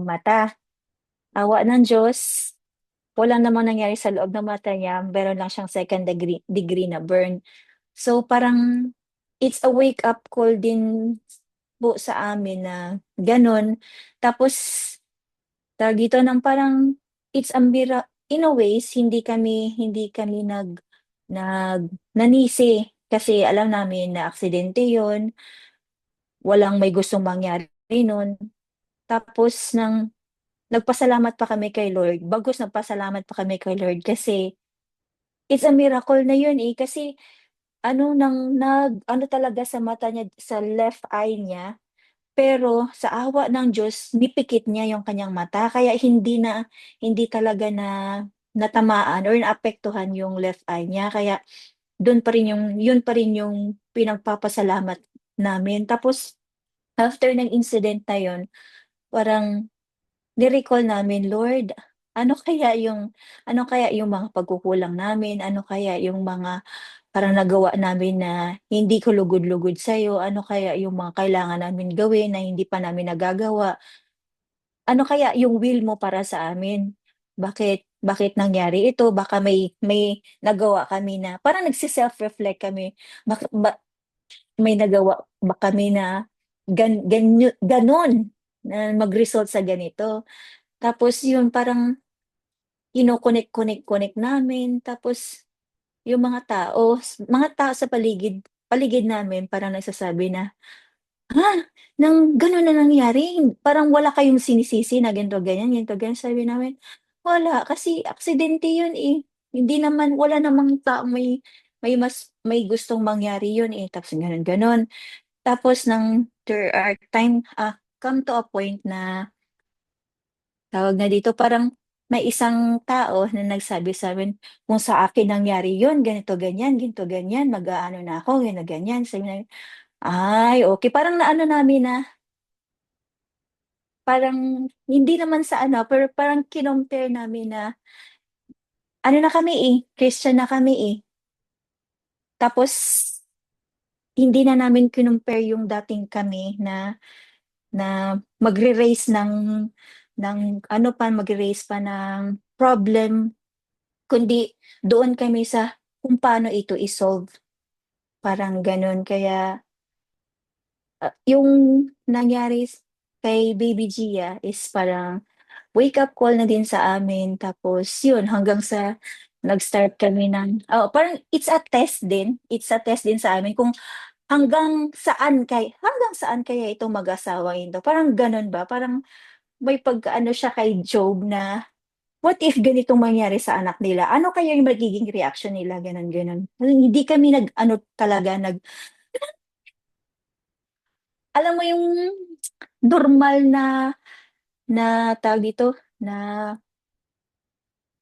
mata. Awa ng Diyos, walang namang nangyari sa loob ng mata niya, meron lang siyang second degree na burn. So parang it's a wake up call din po sa amin na gano'n. Tapos tawag dito ng parang it's a in a ways hindi kami nanisi kasi alam namin na aksidente yun, walang may gustong mangyari nun. Tapos nagpasalamat pa kami kay Lord, bagkus nagpasalamat pa kami kay Lord kasi it's a miracle na yun, eh, kasi ano ano talaga sa mata niya, sa left eye niya, pero sa awa ng Diyos nipikit niya yung kanyang mata kaya hindi talaga natamaan or naapektuhan yung left eye niya kaya yun pa rin yung pinagpapasalamat namin. Tapos after ng incident na yun, parang ni-recall namin, "Lord, ano kaya yung ano kaya yung mga pagkukulang namin, ano kaya yung mga parang nagawa namin na hindi kalugod-lugod sa'yo, ano kaya yung mga kailangan namin gawin na hindi pa namin nagagawa, ano kaya yung will mo para sa amin? Bakit nangyari ito? Baka may nagawa kami na" parang nagse-self-reflect kami, ba may nagawa ba kami na gano'n na mag-result sa ganito? Tapos yun parang kino-connect namin tapos yung mga tao sa paligid paligid namin parang nagsasabi na, "Ha, gano'n na nangyari? Parang wala kayong sinisisi na ganito, ganyan." Sabi namin, "Wala, kasi aksidente 'yun, eh. Hindi naman wala namang taong may gustong mangyari 'yun, eh." Tapos gano'n. Tapos there are come to a point na, tawag na dito, parang may isang tao na nagsabi sa'min, "Kung sa akin nangyari 'yun, ganito, ganyan, mag-aano na ako, ganyan." Sabi namin, "Ay, okey." Parang naano namin na parang hindi naman sa ano, pero parang kinompare namin na ano na kami, eh, Christian na kami, eh. Tapos hindi na namin kinompare yung dating kami na magre-raise ng ano pa, magre-raise pa ng problem, kundi doon kami sa kung paano ito i-solve, parang gano'n. Kaya, yung nangyari kay Baby Gia is parang wake up call na din sa amin tapos yun hanggang sa nag-start kami parang it's a test din sa amin kung hanggang saan kaya itong mag-asawang ito, parang gano'n ba? Parang may pagka-ano siya kay Job na, what if ganitong mangyari sa anak nila, ano kaya yung magiging reaction nila, gano'n, gano'n. Hindi kami nag-ano talaga, alam mo yung normal na tawag dito, na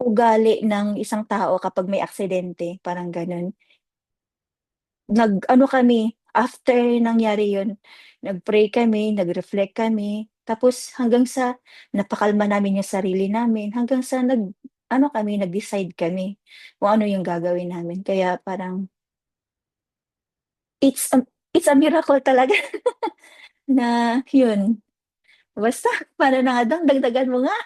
ugali ng isang tao kapag may aksidente, parang gano'n. Nag-ano kami, after nangyari yun, nag-pray kami, nag-reflect kami, tapos hanggang sa napakalma namin yung sarili namin, hanggang sa ano kami, nag-decide kami kung ano yung gagawin namin. Kaya parang it's a it's a miracle talaga na yun. Basta paano na nga daw, dagdagan mo nga.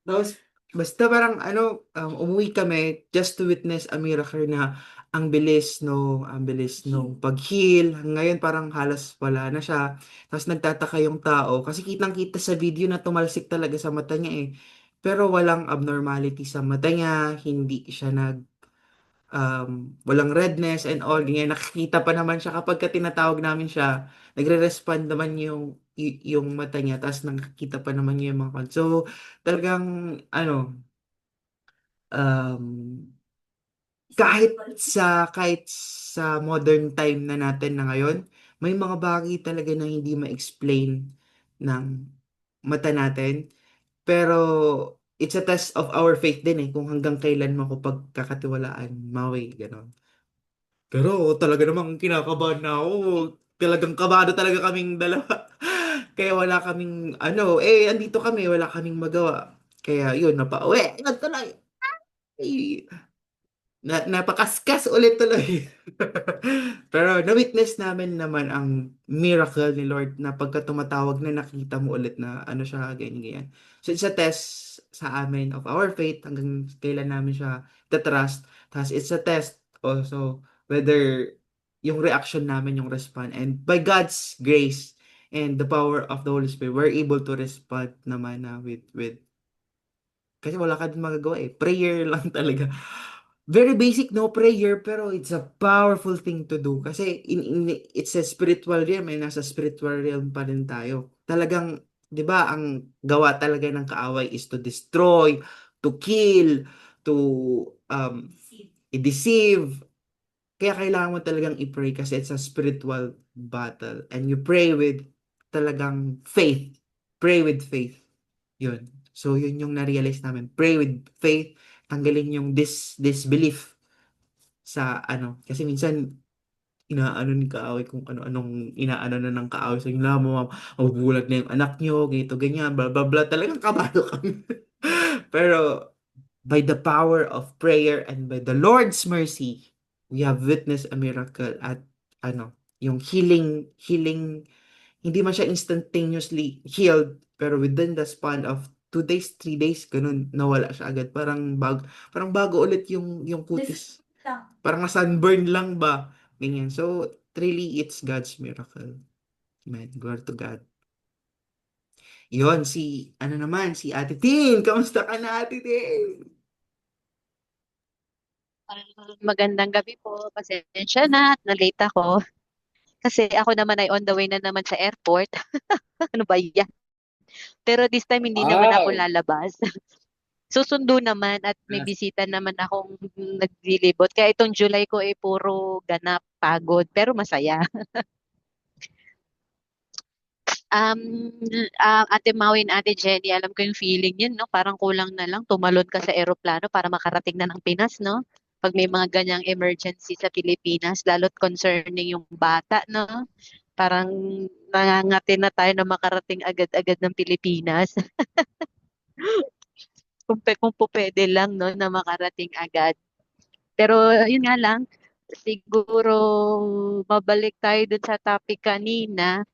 Tapos, basta parang ano, umuwi kami just to witness a miracle na ang bilis nung pag-heal. Ngayon parang halos wala na siya. Tapos nagtataka yung tao kasi kitang-kita sa video na tumalsik talaga sa mata niya eh. Pero walang abnormality sa mata niya, hindi siya walang redness and all. Ganyan, nakikita pa naman siya kapag tinatawag namin siya, nagre-respond naman yung mata niya, tapos nakikita pa naman niya yung mga So, talagang, ano, um, kahit sa modern time na natin na ngayon, may mga bagay talaga na hindi ma-explain ng mata natin. Pero, it's a test of our faith din eh, kung hanggang kailan mo ako pagkakatiwalaan, Maui, gano'n. Pero talaga namang kinakabahan na ako. Talagang kabado talaga kaming dalawa. Kaya wala kaming ano, andito kami, wala kaming magawa. Kaya yun, napauwi. Yun tuloy. Ay, napakaskas ulit tuloy. Pero na-witness namin naman ang miracle ni Lord na pagka tumatawag na nakita mo ulit na ano siya, ganyan, ganyan. So it's a test sa amin of our faith hanggang kailan namin siya trust. Tapos it's a test also whether yung reaction namin, yung respond. And by God's grace and the power of the Holy Spirit, we're able to respond naman na with kasi wala ka din magagawa eh. Prayer lang talaga. very basic, no prayer, pero it's a powerful thing to do. Kasi it's a spiritual realm, nasa spiritual realm pa rin tayo. Talagang, di ba, ang gawa talaga ng kaaway is to destroy, to kill, to i-deceive. Kaya kailangan mo talagang i-pray kasi it's a spiritual battle. And you pray with talagang faith. Pray with faith. Yun. So, yun yung na-realize namin. Pray with faith. Tanggalin yung disbelief sa ano. Kasi minsan, inaano ni kaaway kung ano-anong inaano na ng kaaway. So, yung magugulat na yung anak nyo, ganito, ganyan, blah, blah, blah. Talagang kabalo kami. Pero, by the power of prayer and by the Lord's mercy, we have witnessed a miracle at ano, yung healing, hindi man siya instantaneously healed, pero within the span of 2 days, 3 days, ganun, nawala siya agad. Parang bago ulit yung kutis. Parang sunburn lang ba? Ganyan. So, really, it's God's miracle. Amen. Glory to God. Yon si Ate Tin. Kamusta ka na, Ate Tin? Magandang gabi po. Pasensya na at na-late ako. Kasi ako naman ay on the way na naman sa airport. Ano ba yan? Pero this time hindi naman ako Wow! lalabas. Susundo naman at may bisita naman akong naglilibot. Kaya itong July ko ay puro ganap, pagod, pero masaya. Ate Mawin, Ate Jenny, alam ko yung feeling yun, no? Parang kulang na lang, tumalon ka sa eroplano para makarating na ng Pinas, no? Pag may mga ganyang emergency sa Pilipinas, lalo't concerning yung bata, no? Parang nangangati na tayo na makarating agad-agad ng Pilipinas. Kung po pwede lang, no, na makarating agad. Pero yun nga lang, siguro mabalik tayo dun sa topic kanina.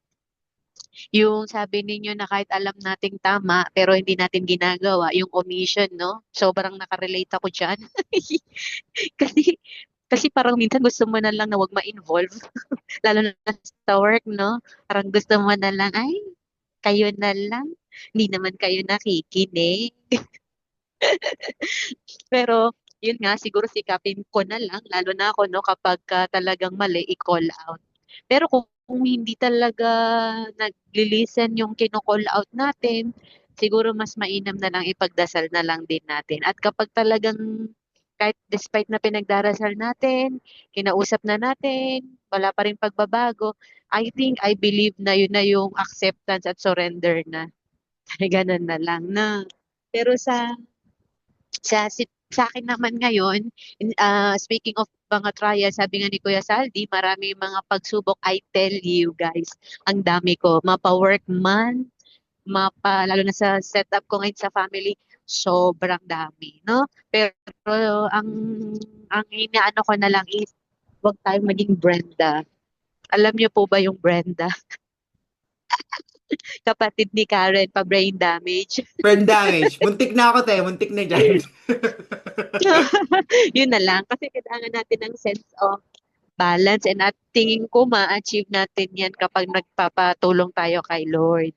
Yung sabi ninyo na kahit alam nating tama, pero hindi natin ginagawa, yung omission, no? Sobrang nakarelate ako dyan. Kasi, kasi parang minsan gusto mo na lang na wag ma-involve, lalo na sa work, no? Parang gusto mo na lang, ay, kayo na lang. Hindi naman kayo nakikinig. Pero, yun nga, siguro sikapin ko na lang, lalo na ako, no, kapag talagang mali, i-call out. Pero kung hindi talaga nagli-listen yung kino-call out natin, siguro mas mainam na lang ipagdasal na lang din natin. At kapag talagang kahit despite na pinagdarasal natin, kinausap na natin, wala pa rin pagbabago, I believe na yun na yung acceptance at surrender na. Ganun na lang na. Pero sa akin naman ngayon, speaking of mga trials, sabi nga ni Kuya Saldi, marami mga pagsubok. I tell you guys, ang dami ko. Mapa-work man, lalo na sa setup ko ngayon sa family, sobrang dami, no? Pero ang inaano ko na lang is, huwag tayong maging Brenda. Alam niyo po ba yung Brenda? Kapatid ni Karen, pa-brain damage. Brain damage. Muntik na ako, muntik na dyan. Yun na lang. Kasi kailangan natin ng sense of balance and at tingin ko ma-achieve natin yan kapag nagpapatulong tayo kay Lord.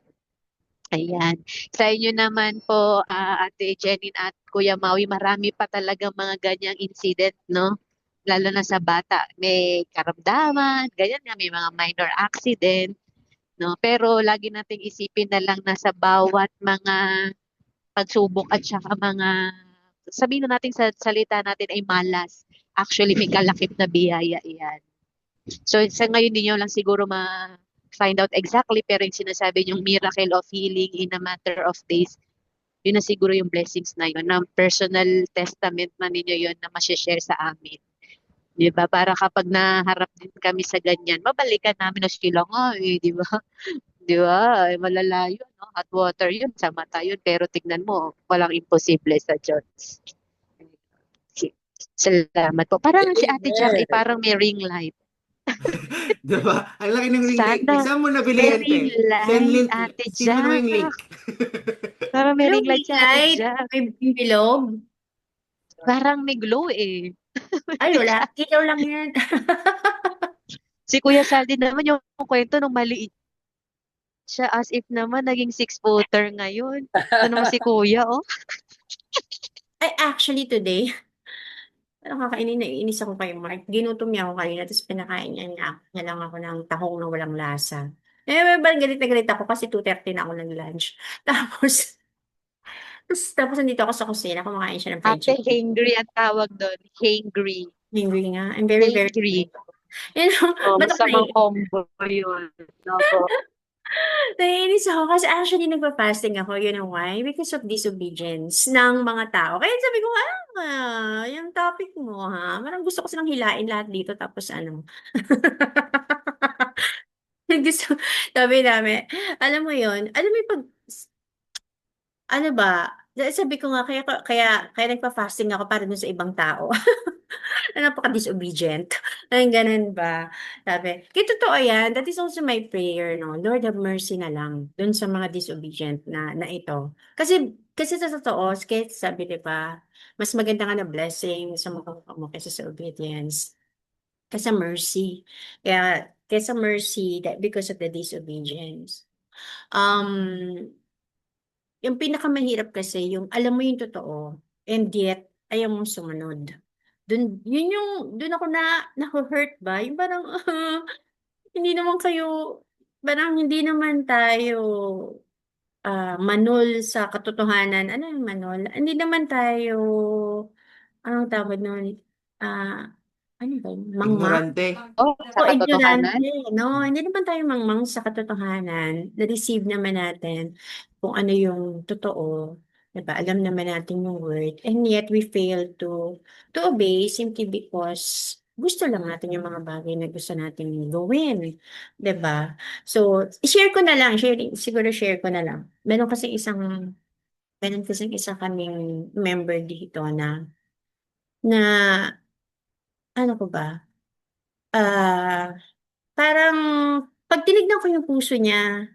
Ayan. Sa inyo naman po, Ate Jenny at Kuya Maui, marami pa talaga mga ganyang incident, no? Lalo na sa bata. May karamdaman, ganyan nga, may mga minor accident, no? Pero lagi nating isipin na lang na sa bawat mga pagsubok at saka mga sabihin na natin sa salita natin ay malas. Actually, may kalakip na biyaya yan. So, sa ngayon din lang siguro find out exactly, pero yung sinasabi yung miracle of healing in a matter of days, yun na siguro yung blessings na yun, na personal testament na ninyo yun na masishare sa amin. Di ba? Para kapag naharap din kami sa ganyan, mabalikan namin na sila nga di ba? Di ba? Ay, malala yun, no? Hot water yun, sa mata yun, pero tignan mo, walang imposible sa Diyos. Salamat po. Parang si Ate Jack ay parang may ring light. Diba? Ang laki ng ring light. Sana Saan mo nabili may yan, ring te? Send light, link. Ate Sino mo yung Jack. link? Parang may Anong ring light si Ate light? Jack. May bilog? Parang may glow eh. Ay, wala. Ilaw lang yan. Si Kuya Saldi naman yung kwento nung maliit siya as if naman naging 6-footer ngayon. Ito naman si Kuya, oh. Ay, actually today, Nakakainin, naiinis ako kay Mark. Ginutom niya ako kanina, tapos pinakain niya lang ako ng tahong na walang lasa. Galit na galit ako kasi 2:30 na ako ng-lunch. Tapos, tapos nandito ako sa kusina, kumakain siya ng fried Ate, chicken. hangry ang tawag doon. Hangry. Hungry nga. I'm very, very Hangry. hungry. You know, Oh, ba't ako masamang combo yun. Opo. naiinis ako kasi actually nagpa-fasting ako. You know why? Because of disobedience ng mga tao. Kaya sabi ko, yung topic mo ha, parang gusto ko silang hilain lahat dito tapos ano. Gusto, sabi namin, alam mo yon, alam mo yung pag, ano ba, sabi ko nga, kaya nagpa-fasting ako para dun sa ibang tao. Na napaka-disobedient. Ang ganun ba? Sabi, kaya totoo yan. That is also my prayer, no? Lord, have mercy na lang dun sa mga disobedient na ito. Kasi sa totoo, kaya sabi, di ba, mas maganda nga na blessing sa mga mo kaysa sa obedience. Kaysa mercy. Kaysa mercy that because of the disobedience. Um, yung pinakamahirap kasi, yung alam mo yung totoo, and yet, ayaw mong sumunod. Dun ako na-hurt ba? Yung parang, hindi naman kayo, parang hindi naman tayo manol sa katotohanan. Ano yung manol? Hindi naman tayo, anong tawag nun? Ah, ano ba yun? Mangmang? Ignorante. Oh, sa O katotohanan? ignorante, no? Hindi naman tayo mangmang sa katotohanan. Na-receive naman natin kung ano yung totoo. Diba? Alam naman natin yung word. And yet, we fail to obey simply because gusto lang natin yung mga bagay na gusto natin gawin. Diba? So, i-share ko na lang. Siguro share ko na lang. Meron kasing isa kaming member dito na ano ko ba? Ah, parang, 'pag tinignan ko yung puso niya,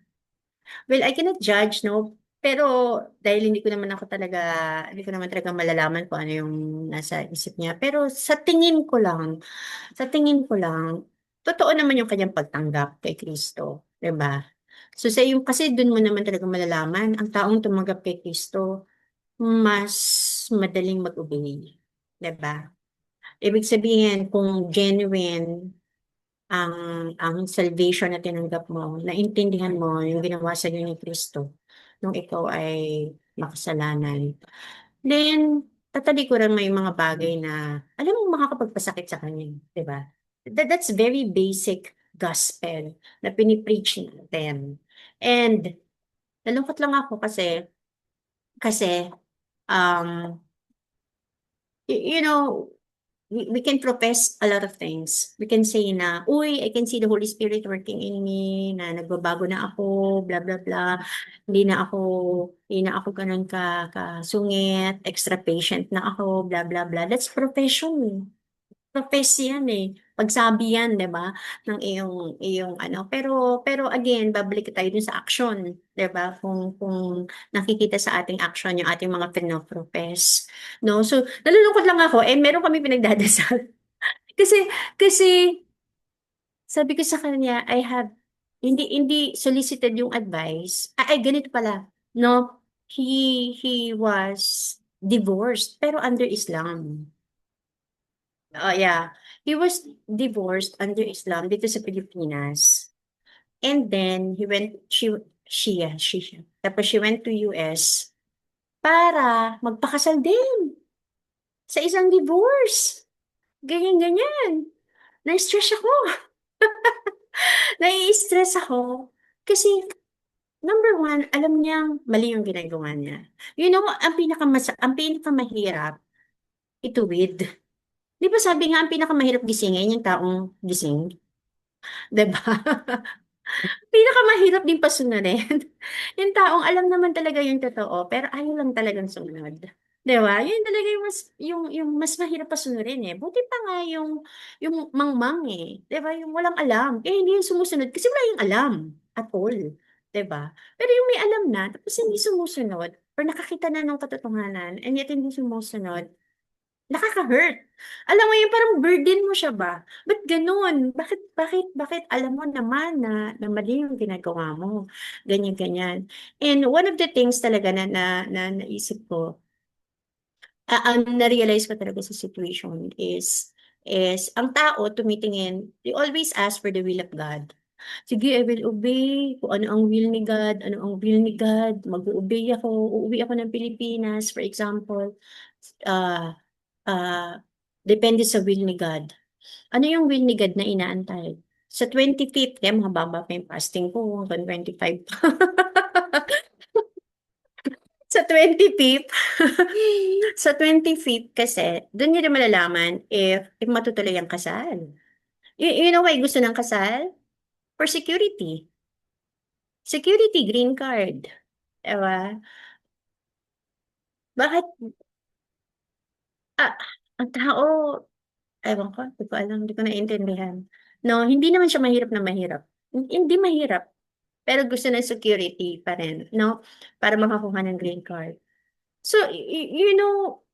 well, I cannot judge, 'no, pero dahil hindi ko naman talaga malalaman kung ano yung nasa isip niya. Pero sa tingin ko lang, totoo naman yung kanyang pagtanggap kay Kristo, 'di ba? So, kasi dun mo naman talaga malalaman ang taong tumanggap kay Kristo, mas madaling mag-obey, 'di ba? Ibig sabihin kung genuine ang salvation na tinanggap mo, naintindihan mo yung ginawa sa'yo ni Kristo nung ikaw ay makasalanan, then tatalikuran mo yung mga bagay na alam mo makakapagpasakit sa kanya, 'di ba? That's very basic gospel na pini-preach natin. And nalungkot lang ako kasi um you know, we can profess a lot of things. We can say na, uy, I can see the Holy Spirit working in me, na nagbabago na ako, blah, blah, blah. Hindi na ako ganun kasungit, extra patient na ako, blah, blah, blah. That's profession. Profess yan eh. Pagsabi yan, di ba? Ng iyong ano. Pero again, babalik tayo dun sa action. Di ba? Kung nakikita sa ating action yung ating mga pinopropess. No? So, nalulungkot lang ako. Meron kami pinagdadasal. Kasi, kasi, sabi ko sa kanya, hindi solicited yung advice. Ganito pala. No? He was divorced, pero under Islam. Oh, yeah. He was divorced under Islam dito sa Pilipinas. And then she. Tapos she went to US para magpakasal din sa isang divorce. Ganyan-ganyan. Na-stress ako. Nai-stress ako. Kasi, number one, alam niyang mali yung ginagawa niya. You know, ang pinakamahirap, ituwid. Di ba sabi nga, ang pinakamahirap gisingin yung taong gising? 'Di ba? Pinakamahirap din pasunurin. Yung taong alam naman talaga yung totoo, pero ayaw lang talagang sumunod. 'Di ba? Yun talaga yung mas mahirap pasunurin eh. Buti pa nga yung mangmang eh. 'Di ba? Yung walang alam. Eh hindi yung sumusunod kasi wala yung alam at all. 'Di ba? Pero yung may alam na, tapos hindi sumusunod, or nakakita na ng katotohanan, and yet hindi sumusunod, nakaka-hurt. Alam mo yung parang burden mo siya ba? Ba't gano'n? Bakit alam mo naman na mali yung ginagawa mo, ganyan, ganyan. And one of the things talaga na naisip ko, ang na-realize ko talaga sa situation is ang tao tumitingin, they always ask for the will of God. Sige, I will obey kung ano ang will ni God, ano ang will ni God, mag-obey ako, uuwi ako ng Pilipinas, for example, ah, depende sa will ni God. Ano yung will ni God na inaantay? Sa 25th, kaya mahaba pa yung fasting ko, hanggang 25 pa. Sa 25th, sa 25th kasi, doon nyo na malalaman if matutuloy ang kasal. You know why gusto ng kasal? For security. Security, green card. Diba? Bakit? Ah, ang tao, ewan ko, hindi ko alam, hindi ko naiintindihan. No, hindi naman siya mahirap na mahirap. Hindi mahirap. Pero gusto ng security pa rin, no? Para makakuha ng green card. So, you know,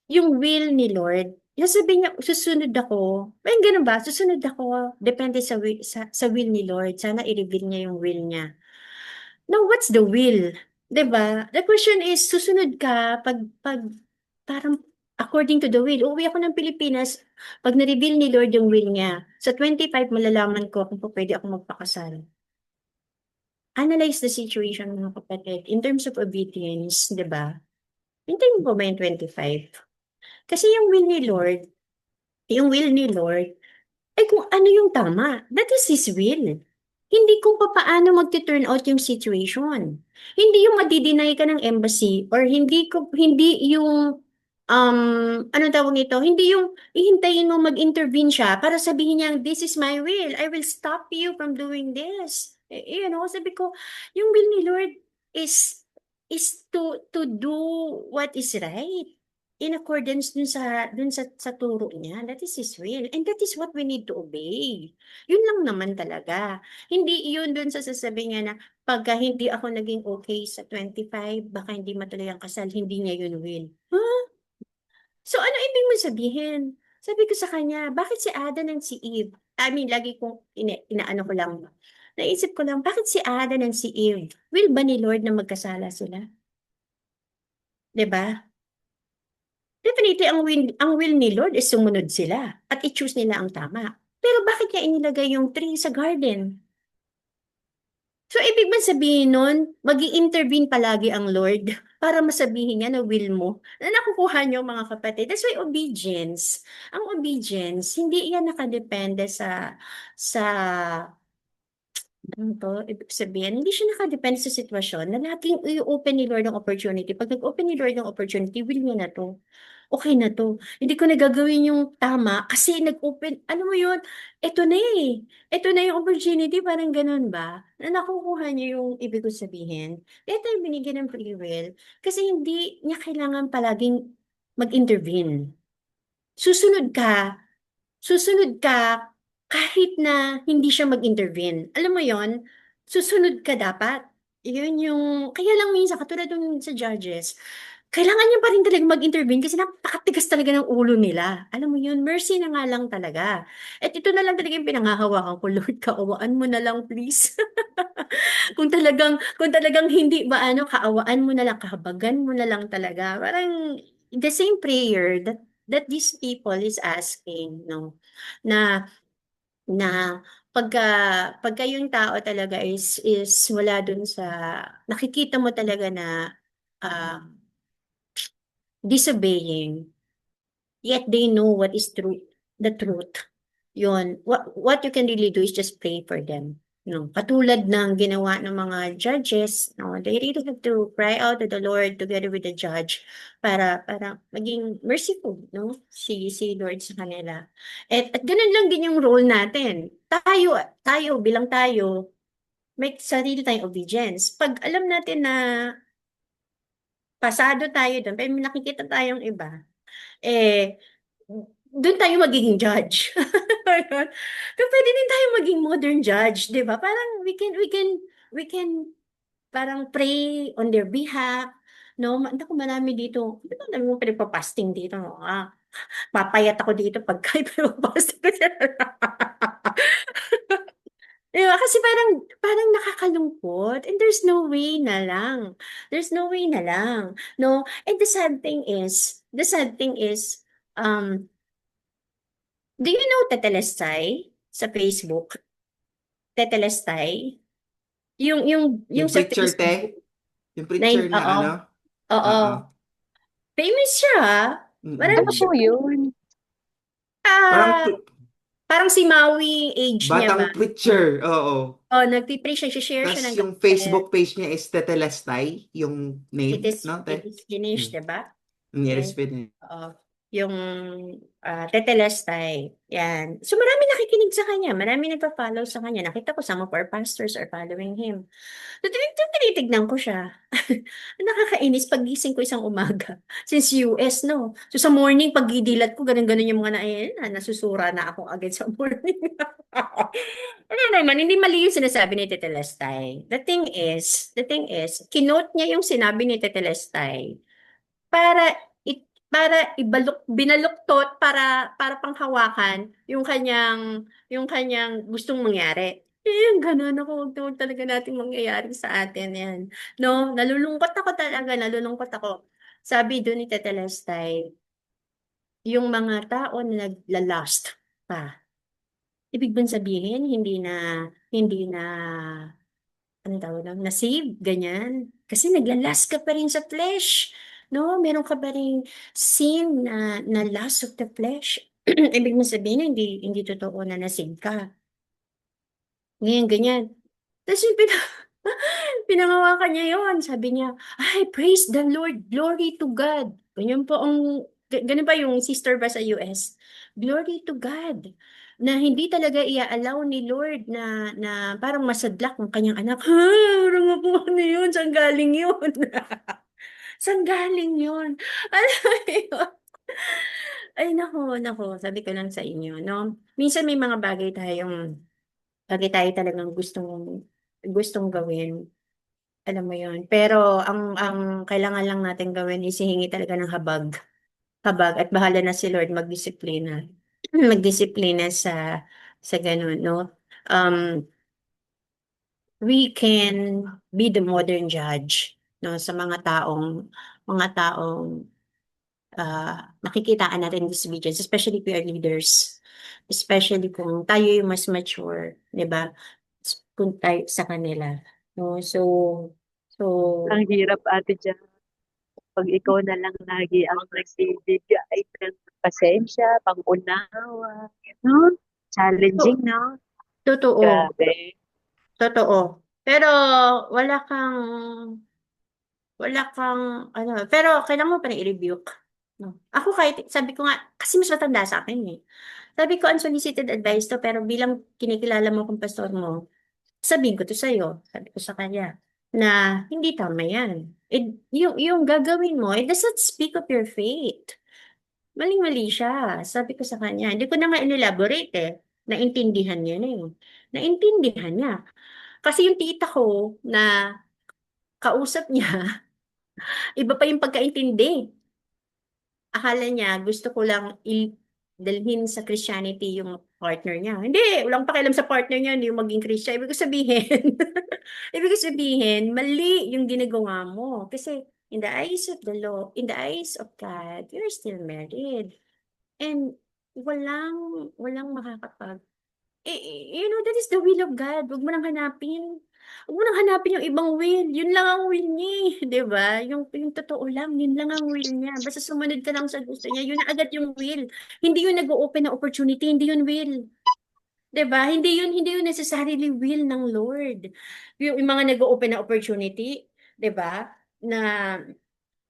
yung will ni Lord, sasabihin niya, susunod ako. Ay, ganun ba? Susunod ako. Depende sa will ni Lord. Sana i-reveal niya yung will niya. Now, what's the will? 'Di ba? The question is, susunod ka pag parang according to the will. Uuwi ako ng Pilipinas, pag na-reveal ni Lord yung will niya, sa 25 malalaman ko kung pwede ako magpakasal. Analyze the situation, mga kapatid, in terms of obedience, 'di ba? Hintayin mo ba yung 25? Kasi yung will ni Lord, ay kung ano yung tama. That is His will. Hindi kung paano magti-turn out yung situation. Hindi yung madi-deny ka ng embassy or hindi yung anong tawag nito? Hindi yung ihintayin mo mag-intervene siya para sabihin niya, this is my will. I will stop you from doing this. Sabi ko, yung will ni Lord is to do what is right in accordance dun sa turo niya. That is His will. And that is what we need to obey. Yun lang naman talaga. Hindi yun dun sa sasabihin niya na pagka hindi ako naging okay sa 25, baka hindi matuloy ang kasal, hindi niya yun will. Huh? So ano ibig mo sabihin? Sabi ko sa kanya, bakit si Adan and si Eve? I mean, lagi kong inaano ko lang. Naisip ko lang, bakit si Adan and si Eve? Will ba ni Lord na magkasala sila? 'Di ba? Definitely, ang will ni Lord is sumunod sila at i-choose nila ang tama. Pero bakit niya inilagay yung tree sa garden? So, ibig man sabihin nun, mag-i-intervene palagi ang Lord para masabihin niya na will mo na nakukuha niyo, mga kapatid. That's why ang obedience, hindi yan nakadepende sa ano to, ibig sabihin, hindi siya nakadepende sa sitwasyon na laging i-open ni Lord ang opportunity. Pag nag-open ni Lord ng opportunity, will niya na to. Okay na to. Hindi ko na gagawin yung tama kasi nag-open, ano mo yun, eto na eh. Eto na yung opportunity, parang ganun ba? Na nakukuha niyo yung ibig ko sabihin. Kaya tayo binigyan ng free will kasi hindi niya kailangan palaging mag-intervene. Susunod ka Susunod ka kahit na hindi siya mag-intervene. Alam mo yon, susunod ka dapat. Yun yung, kaya lang minsan, katulad dun sa judges, kailangan niya pa rin talaga mag-intervene kasi napakatigas talaga ng ulo nila. Alam mo yun, mercy na nga lang talaga. At ito na lang talaga yung pinangahawakan ko, Lord, kaawaan mo na lang, please. Kung talagang hindi ba kaawaan mo na lang, kahabagan mo na lang talaga. Parang the same prayer that these people is asking, no? Na na pagka yung tao talaga is wala dun sa nakikita mo talaga na uh, disobeying, yet they know what is the truth. Yun, what you can really do is just pray for them. No, katulad ng ginawa ng mga judges, no, they really have to cry out to the Lord together with the judge para maging merciful, no, si Lord sa kanila. At ganun lang din yung role natin. Tayo bilang tayo, may sarili tayong obedience. Pag alam natin na pasado tayo doon, pero may nakikita tayong iba, eh, doon tayo magiging judge. Pero pwede din tayo maging modern judge, 'di ba? Parang we can parang pray on their behalf. No, naku, marami dito. Ano naman mo pinagpa-fasting dito? No? Papayat ako dito pag pinagpa-fasting ko. Di ba? Kasi kasi parang nakakalungkot and there's no way na lang. There's no way na lang. No? And the sad thing is, do you know Tetelestai sa Facebook? Tetelestai? Yung Yung sa preacher, Facebook. te? Yung preacher na Oo. ano? Oo. Oo. Famous siya, ha? Marami Ano Mm-mm. po siya. yun? Parang Ah, parang si Maui age niya ba? batang preacher, oo. Oh, nagpi-preach siya, share siya Tapos ng yung gospel. Facebook page niya is Tetelestai, yung It name, is no, it te? is finished, Mm. 'di ba? Yes, Yan. pwede. Oo. Yung Tetelestai. Yan. So marami nakikinig sa kanya, marami nagpa-follow sa kanya. Nakita ko some of our pastors are following him. So, tinitignan ko siya. Nakakainis pagising ko isang umaga. Since US, no? So, sa morning, pag didilat ko, ganun-ganun yung mga nasusura na ako agad sa morning. Ano naman, hindi mali yung sinasabi ni Tete Lestay. The thing is, kinote niya yung sinabi ni Tete Lestay para para binaluktot para panghawakan yung kanyang gustong mangyari. Yung ganun ako, huwag talaga nating mangyayari sa atin yan. No, nalulungkot ako talaga, nalulungkot ako. Sabi doon ni Tete Lestay, yung mga tao na nagla-lust pa, ibig bang sabihin hindi na ano tawag lang, na-save, ganyan. Kasi naglalas ka pa rin sa flesh. No, meron ka pa rin sin na lust of the flesh. Ibig mo sabihin, hindi totoo na na-save ka. Ngayon, ganyan. Tapos yung pinangawakan niya yon, sabi niya, ay, praise the Lord, glory to God. Ganyan po ganun pa yung sister ba sa US? Glory to God. Na hindi talaga ia-allow ni Lord na parang masadlak ng kanyang anak. Ha, parang po ano yun? Saan galing yun? Saan galing yun? Alam mo yun? Ay, nako, sabi ko lang sa inyo, no? Minsan may mga bagay tayo talagang gustong gawin. Alam mo yun. Pero ang kailangan lang natin gawin is hihingi talaga ng habag at bahala na si Lord magdisiplina. Magdisiplina sa ganun, no? Um, we can be the modern judge, no, sa mga taong nakikitaan natin in these videos, especially peer leaders, especially kung tayo yung mas mature, 'di ba? Kung tayo sa kanila, no? So Ang hirap ate dyan. Pag ikaw na lang lagi ang nagbibigay ng pasensya, pang-unawa. No? Challenging, no? totoo, Grabe. totoo. Pero wala kang pero kailangan mo pa rin i-rebuke. No? Ako kahit, sabi ko nga, kasi mas matanda sa akin eh. Sabi ko, unsolicited advice to, pero bilang kinikilala mo kung pastor mo, sabihin ko to sa'yo, sabi ko sa kanya, na hindi tama yan. Yung gagawin mo, it does not speak of your faith. Maling-mali siya. Sabi ko sa kanya, hindi ko na nga in-elaborate eh. Naintindihan niya na yun. Naintindihan niya. Kasi yung tita ko na kausap niya, iba pa yung pagkaintindi. Akala niya gusto ko lang dalhin sa Christianity yung partner niya. Hindi, walang pakialam sa partner niya, hindi yung maging Christian. Ibig ko sabihin, mali yung ginagawa mo. Kasi in the eyes of the law, in the eyes of God, you're still married. And walang makakapag that is the will of God. Huwag mo nang hanapin. Huwag mo nang hanapin yung ibang will. Yun lang ang will niya, eh, 'di ba? Yung totoo lang, yun lang ang will niya. Basta sumunod ka lang sa gusto niya, yun na agad yung will. Hindi yun nag-o-open na opportunity, hindi yun will. 'Di ba? Hindi yun necessarily will ng Lord. Yung mga nag-o-open na opportunity, 'di ba? Na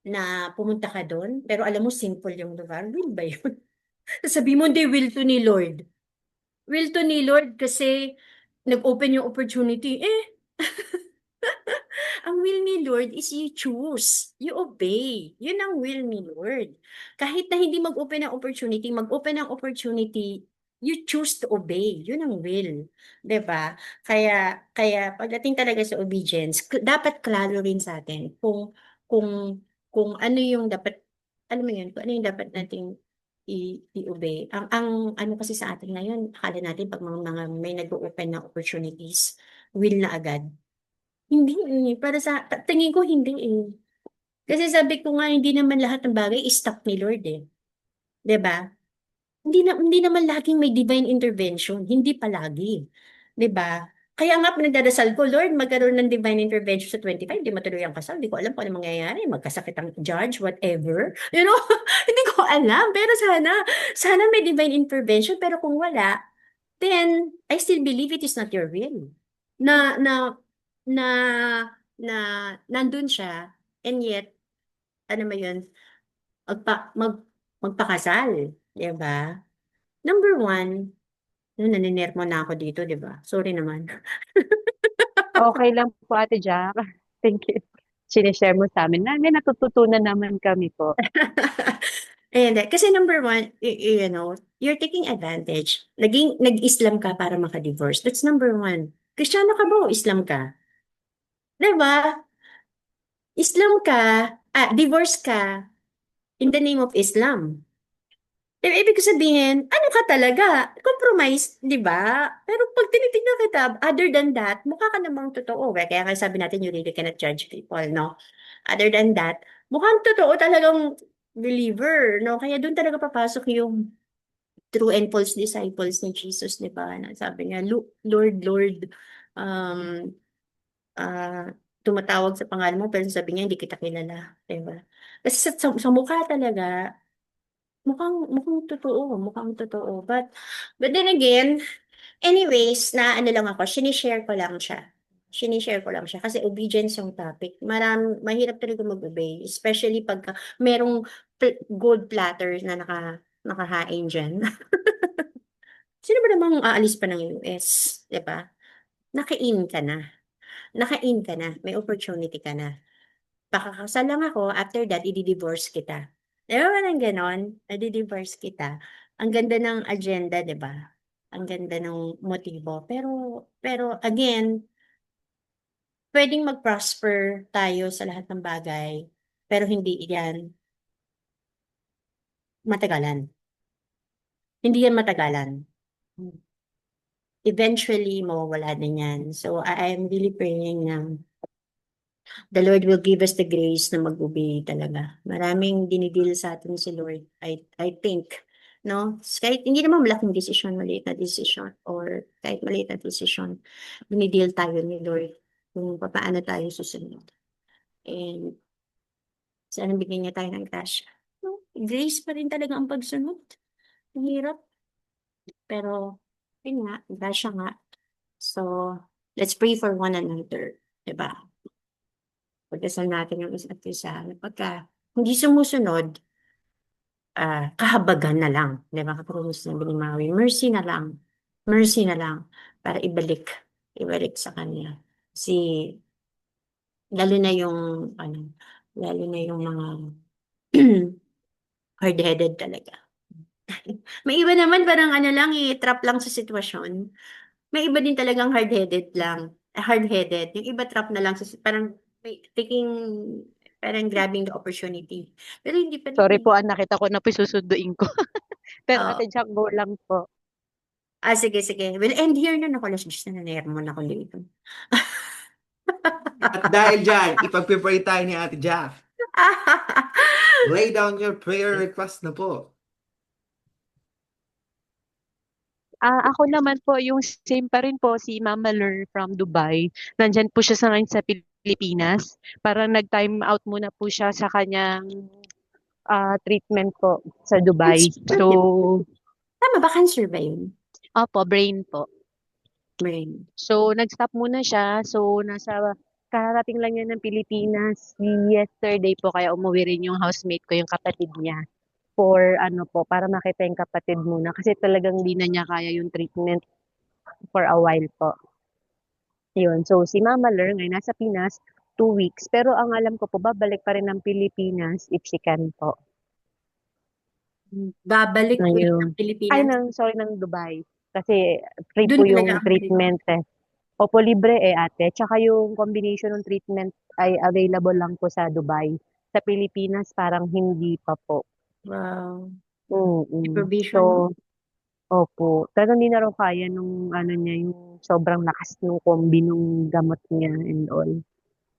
na pumunta ka doon, pero alam mo simple yung lugar, will ba yun? Sabi mo hindi will to ni Lord. Will to ni Lord kasi nag-open yung opportunity. Ang will ni Lord is you choose, you obey. Yun ang will ni Lord. Kahit na hindi mag-open ng opportunity, mag-open ng opportunity, you choose to obey. Yun ang will. 'Di ba? Kaya pagdating talaga sa obedience, dapat klaro rin sa atin kung ano yung dapat, alam mo yun, kung ano yung dapat nating i-obey. Ang ano kasi sa atin ngayon, akala natin pag mga may nag-open na opportunities, will na agad. Hindi eh. Para sa tingin ko hindi eh. Kasi sabi ko nga, hindi naman lahat ng bagay is-stuck ni Lord eh. 'Di ba? Hindi naman laging may divine intervention, hindi palagi, 'di ba? Kaya nga pinagdadasal ko, Lord, magkaroon ng divine intervention sa 25, 'di matuloy ang kasal, 'di ko alam kung ano mangyayari, magkasakit ang judge, whatever. You know, hindi ko alam, pero sana may divine intervention, pero kung wala, then I still believe it is not your will. Na na na na nandun siya, and yet, ano ba 'yun, magpakasal, 'di ba? Number one, naninermo na ako dito, 'di ba? Sorry naman. Okay lang po, Ate Jack. Thank you. Sinishare mo sa amin. May natututunan naman kami po. Hindi, kasi number one, you know, you're taking advantage. Nag-Islam ka para maka-divorce. That's number one. Kristiyano ka ba o Islam ka? 'Di ba? Islam ka, divorce ka in the name of Islam. Ibig ko sabihin, ano ka talaga? Compromise, di ba? Pero pag tinitignan kita, other than that, mukha ka namang totoo. Kaya nga sabi natin, you really cannot judge people, no? Other than that, mukhang totoo talagang believer, no? Kaya doon talaga papasok yung true and false disciples ni Jesus, di ba? Na sabi niya, Lord, Lord, um, tumatawag sa pangalan mo, pero sabi niya, hindi kita kilala, di ba? Kasi sa mukha talaga, mukhang totoo, mukhang totoo. But then again, anyways, na ano lang ako, sinishare ko lang siya. Sinishare ko lang siya kasi obedience yung topic. Mahirap talaga mag-obey, especially pagka merong gold platters na nakahain dyan. Sino ba namang aalis pa ng US, 'di ba? Naka-in ka na. Naka-in ka na. May opportunity ka na. Pakakasal lang ako, after that, i-divorce kita. Di ba parang ganon? I-divorce kita. Ang ganda ng agenda, di ba? Ang ganda ng motibo. Pero again, pwedeng mag-prosper tayo sa lahat ng bagay, pero hindi yan matagalan. Hindi yan matagalan. Eventually, mawawala din yan. So, I am really praying na the Lord will give us the grace na mag-obey talaga. Maraming dinidil sa atin si Lord, I think, no? Kahit hindi naman malaking desisyon, maliit na desisyon, or kahit maliit na desisyon, dinidil tayo ni Lord kung paano tayo susunod. And sana bigyan niya tayo ng grasya. No? Grace pa rin talaga ang pagsunod. Ang hirap. Pero, yun nga, grasya nga. So, let's pray for one another. Diba? Pagdasal natin yung isa't isa. Pagka hindi sumusunod, kahabagan na lang. Di ba? Kapag sabi ni Maui, mercy na lang. Mercy na lang. Para ibalik sa kanya. Lalo na yung, lalo na yung mga hard-headed talaga. May iba naman parang lang trap lang sa sitwasyon. May iba din talagang hard-headed lang. Hard-headed. Yung iba trap na lang sa parang taking, parang grabbing the opportunity. Pero hindi pa rin. Sorry po, nakita ko na po susunduin ko. Pero Oo. Ate Jack, go lang po. Sige. We'll end here na. Naku, alas 10 na nanermon ako dito. At dahil dyan, ipag-pray tayo ni Ate Jack. Lay down your prayer request na po. Ako naman po, yung same pa rin po, si Mama Lur from Dubai. Nandyan po siya sa ngayon sa Pilipinas. Parang nag-time out muna po siya sa kanyang treatment po sa Dubai. So, Tama ba? Cancer ba yun? opo, brain po. Brain. So, nag-stop muna siya. So, kararating lang niya ng Pilipinas yesterday po, kaya umuwi rin yung housemate ko, yung kapatid niya. Para makita yung kapatid muna. Kasi talagang di na niya kaya yung treatment for a while po. Yun. So, si Mama Lur ngayon nasa Pinas, 2 weeks. Pero ang alam ko po, babalik pa rin ng Pilipinas if she can po. Babalik ulit ng Ay, Pilipinas. ng Dubai. Kasi free Dun po talaga yung ang treatment eh. Opo, libre ate. Tsaka yung combination ng treatment ay available lang po sa Dubai. Sa Pilipinas, parang hindi pa po. Wow. May Mm. provision, no? So, opo. Pero hindi na raw kaya nung ano niya, yung sobrang lakas ng kombi nung gamot niya and all.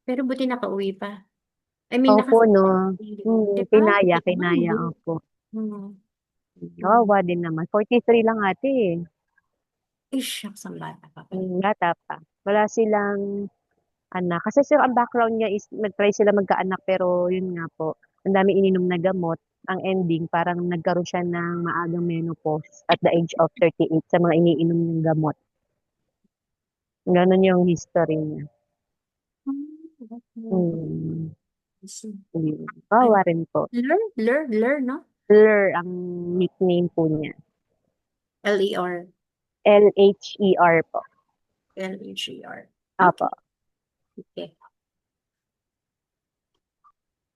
Pero buti nakauwi pa. I mean, Opo, no. di ba? Kinaya, Di ba? kinaya, Hindi. opo. Hmm. Kawawa din naman. 43 lang ate eh. Eh, shucks, ang bata pa pala. Bata pa. Wala silang anak. Kasi sir, ang background niya is nag-try sila magkaanak pero yun nga po, ang dami ininom na gamot. Ang ending, parang nagkaroon siya ng maagang menopause at the age of 38 sa mga iniinom niyang gamot. Ganon yung history niya. Okay. Hmm. I see. Yun. Kawawa rin po. Lur, no? Lur ang nickname po niya. L-E-R. Lher po. L-H-E-R. Apo. Okay.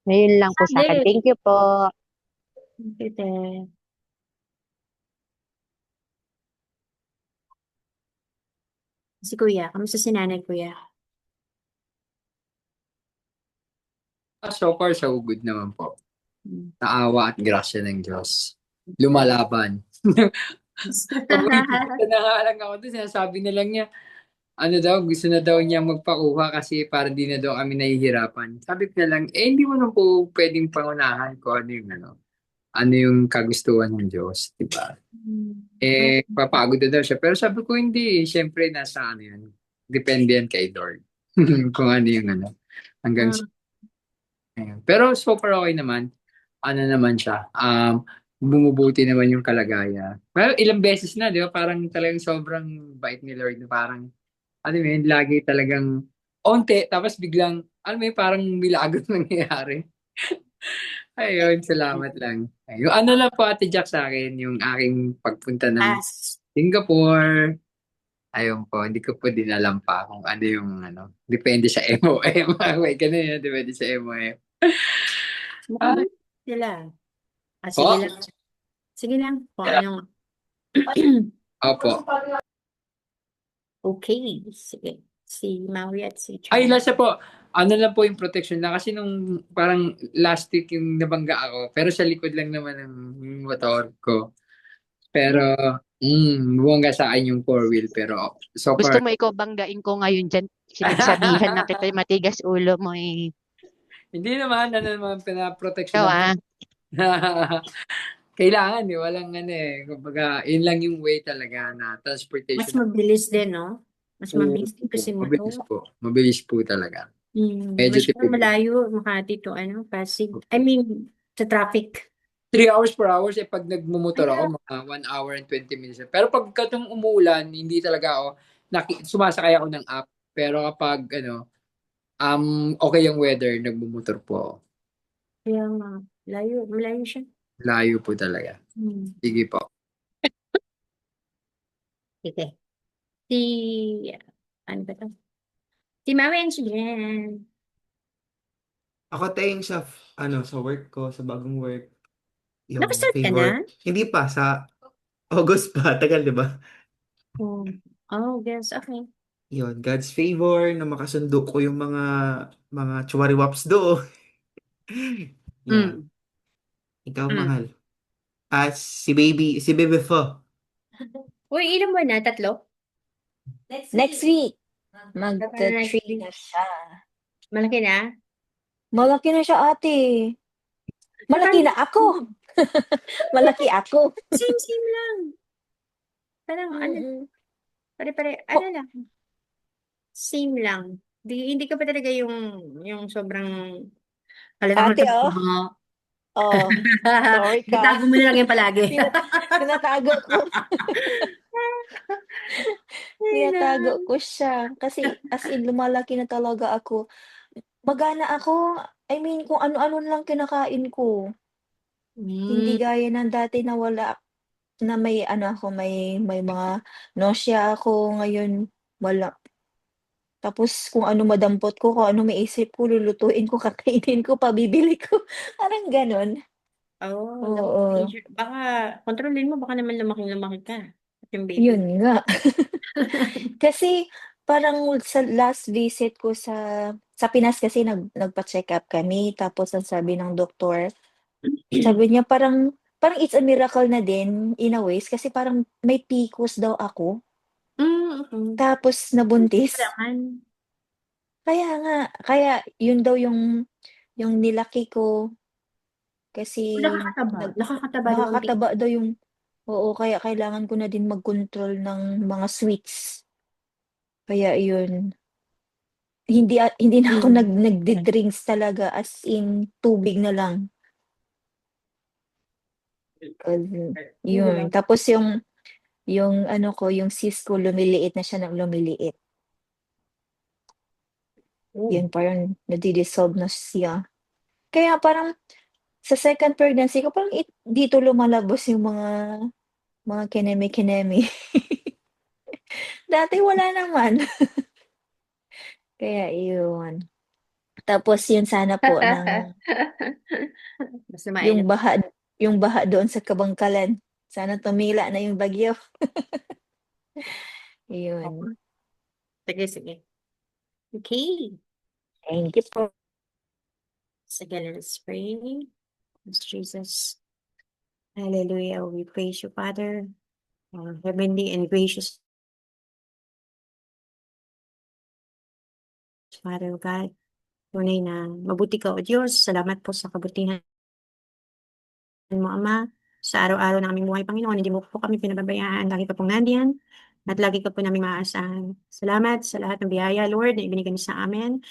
Ngayon lang po sa akin. Ade. Thank you po. Ate. Si Kuya, kamusta si nanay, Kuya? So far, so good naman po. Hmm. Naawa at grasya ng Diyos. Lumalaban. Gusto na nga lang ako doon, sinasabi na lang niya, ano daw, gusto na daw niya magpakuha kasi para di na daw kami nahihirapan. Sabi ko na lang, hindi mo na po pwedeng pangunahan ko ano yung kagustuhan ng Diyos, di ba? Papagod na daw siya. Pero sabi ko, hindi, syempre nasa ano yun, depende yan kay Lord. Kung ano yung hanggang sa ngayon. Pero so far okay naman. Ano naman siya, bumubuti naman yung kalagayan. Well, ilang beses na, di ba? Parang talagang sobrang bait ni Lord na parang, ano yun, lagi talagang onte, tapos biglang, ano may parang milagro nangyayari. Ayun, salamat lang. Yung ano lang po Ate Jack sa akin, yung aking pagpunta ng Singapore. Ayun po, hindi ko po din alam pa kung ano yung depende sa MOM. May ganun yun, depende sa MOM. Mukhang sila. Sige lang. Sige lang. Kung anong... Opo. Okay. Sige. Si Maui at si Ay, Chong. last na po. Ano lang po yung protection na kasi nung parang last week yung nabangga ako. Pero sa likod lang naman ng motor ko. Pero, bumangga sa akin yung four wheel. Pero so Gusto far, mo ikaw banggain ko ngayon dyan? Sinagsabihan na kita, matigas ulo mo eh. hindi naman, pinaprotection Ikaw lang. ah. Kailangan walang kumbaga, yun lang yung way talaga na Mas transportation. mabilis din, no? Mas mabilis din kasi Mabilis motor. po. Mabilis po talaga. Medyo Mas tipid. malayo, Makati to, Pasig. I mean, sa traffic. 3 hours, 4 hours, pag nagmumotor ako, mga 1 hour and 20 minutes. Pero pag katong umuulan, hindi talaga ako, sumasakay ako ng app. Pero kapag, okay yung weather, nagmumotor po ako. Kaya nga, malayo siya. Layo po talaga. Sige po. Sige. Ano ba to? Si Maui and si Jen. Ako tayong sa work ko, sa bagong work, yung Nakastart ka favor. na? Hindi pa, sa August pa. Tagal, di ba? Oh, yes, okay. Yun, God's favor na makasundo ko yung mga chwariwaps do. Yan. Ikaw, mahal. Si baby Fo. Uy, ilan mo na? 3? Next week, Next magta-3 week. na siya. Malaki na? Malaki na siya, ate. Malaki na ako. Malaki ako. Same lang. Parang pare-pare, ano lang. Same lang. Hindi ka pa talaga yung sobrang Ate, oh, sorry ka. Itago mo na lang yan palagi. Tinatago ko. Tinatago ko siya. Kasi as in, lumalaki na talaga ako. Magana ako. I mean, kung ano-ano lang kinakain ko. Hindi gaya ng dati na na may may mga nausea ako. Ngayon, wala. Tapos kung ano madampot ko, kung ano maisip ko, lulutuin ko, kakainin ko, pabibili ko. Parang gano'n. Oo. Baka, kontrolin mo, baka naman lumaki ka. At yung baby. Yun nga. Kasi parang sa last visit ko sa Pinas kasi nagpa-check up kami tapos ang sabi ng doktor, sabi niya parang parang it's a miracle na din in a ways kasi parang may PCOS daw ako, tapos Wala nabuntis. naman. Kaya nga, kaya yun daw yung nilaki ko kasi Nakakataba daw ang nakakataba daw yung oo, kaya kailangan ko na din mag-control ng mga sweets. Kaya yun, hindi na ako nagde-drinks talaga as in tubig na lang. Yun, tapos yung ano ko, yung cyst ko lumiliit na siya ng lumiliit. Yun parang nadi-dissolve na siya. Kaya parang sa second pregnancy ko parang dito lumalabas yung mga kineme-kineme. Dati wala naman. Kaya yun. Tapos yun sana po ng Basta mainam. yung baha doon sa Kabangkalan. Sana tumila na yung bagyo. Yun. Sige, sige. Okay. Thank you po. Sige, let's pray. Yes, Jesus. Hallelujah. We praise you, Father, our heavenly and gracious Father God. Tunay na mabuti ka, O Diyos. Salamat po sa kabutihan mo, Ama. Sa araw-araw ng aming buhay, Panginoon, hindi mo po kami pinababayaan. Lagi ka pong nandiyan at lagi ka po namin maaasahan. Salamat sa lahat ng biyaya, Lord, na ibinigay mo sa amin.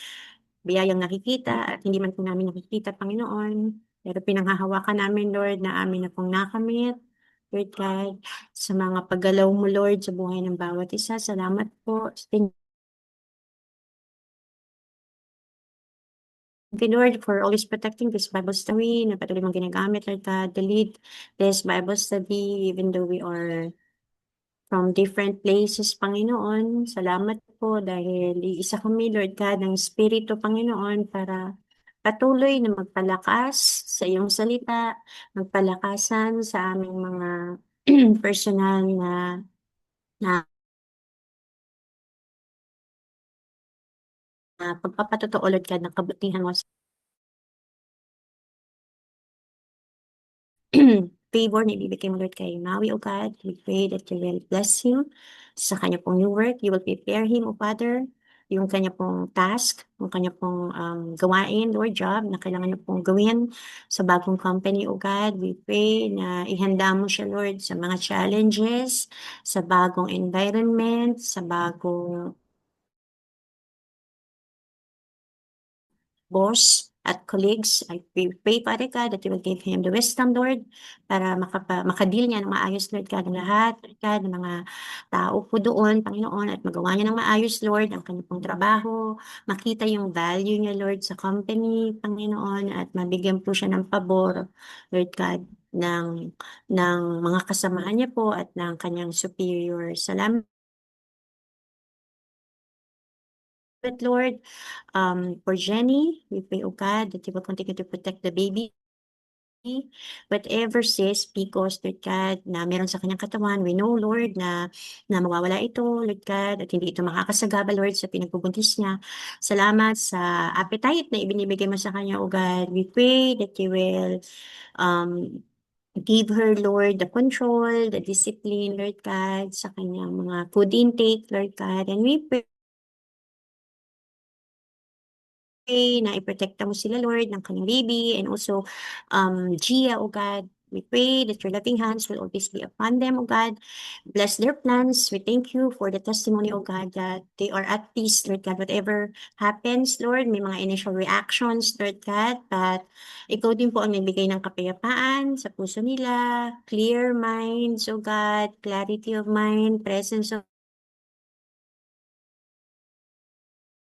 Biyayang nakikita at hindi man po namin nakikita, Panginoon. Pero pinanghahawakan namin, Lord, na amin na pong nakamit. Lord God, sa mga paggalaw mo, Lord, sa buhay ng bawat isa. Salamat po. Thank you, Lord, for always protecting this Bible study na patuloy mong ginagamit, Lord God, to lead this Bible study even though we are from different places, Panginoon. Salamat po dahil iisa kami, Lord God, ng Espiritu, Panginoon, para patuloy na magpalakas sa iyong salita, magpalakasan sa aming mga personal na pagpapatotoo, Lord God, ng kabutihan mo sa favor na ibibigay mo, Lord, kay Maui, O God. We pray that you will bless him sa kanya pong new work. You will prepare him, O Father, yung kanya pong task, yung kanya pong gawain, Lord, job na kailangan niya pong gawin sa bagong company, O God. We pray na ihanda mo siya, Lord, sa mga challenges, sa bagong environment, sa bagong boss at colleagues. I pray, Father God, that you will give him the wisdom, Lord, para makadeal niya ng maayos, Lord God, ng lahat, Lord God, ng mga tao po doon, Panginoon, at magawa niya ng maayos, Lord, ang kanyang pong trabaho, makita yung value niya, Lord, sa company, Panginoon, at mabigyan po siya ng pabor, Lord God, ng mga kasamahan niya po at ng kanyang superior. Salamat, Lord, for Jenny. We pray, O God, that you will continue to protect the baby. Whatever says, because, Lord God, na meron sa kanyang katawan, we know, Lord, na mawawala ito, Lord God, at hindi ito makakasagaba, Lord, sa pinagbubuntis niya. Salamat sa appetite na ibinibigay mo sa kanya, O God. We pray that you will give her, Lord, the control, the discipline, Lord God, sa kanyang mga food intake, Lord God. And we pray na iprotekta mo sila, Lord, ng kanyang baby, and also Gia, O God. We pray that your loving hands will always be upon them, O God. Bless their plans. We thank you for the testimony, O God, that they are at peace, Lord God. Whatever happens, Lord, may mga initial reactions, Lord God, but ikaw din po ang nagbigay ng kapayapaan sa puso nila, clear minds, O God, clarity of mind, presence of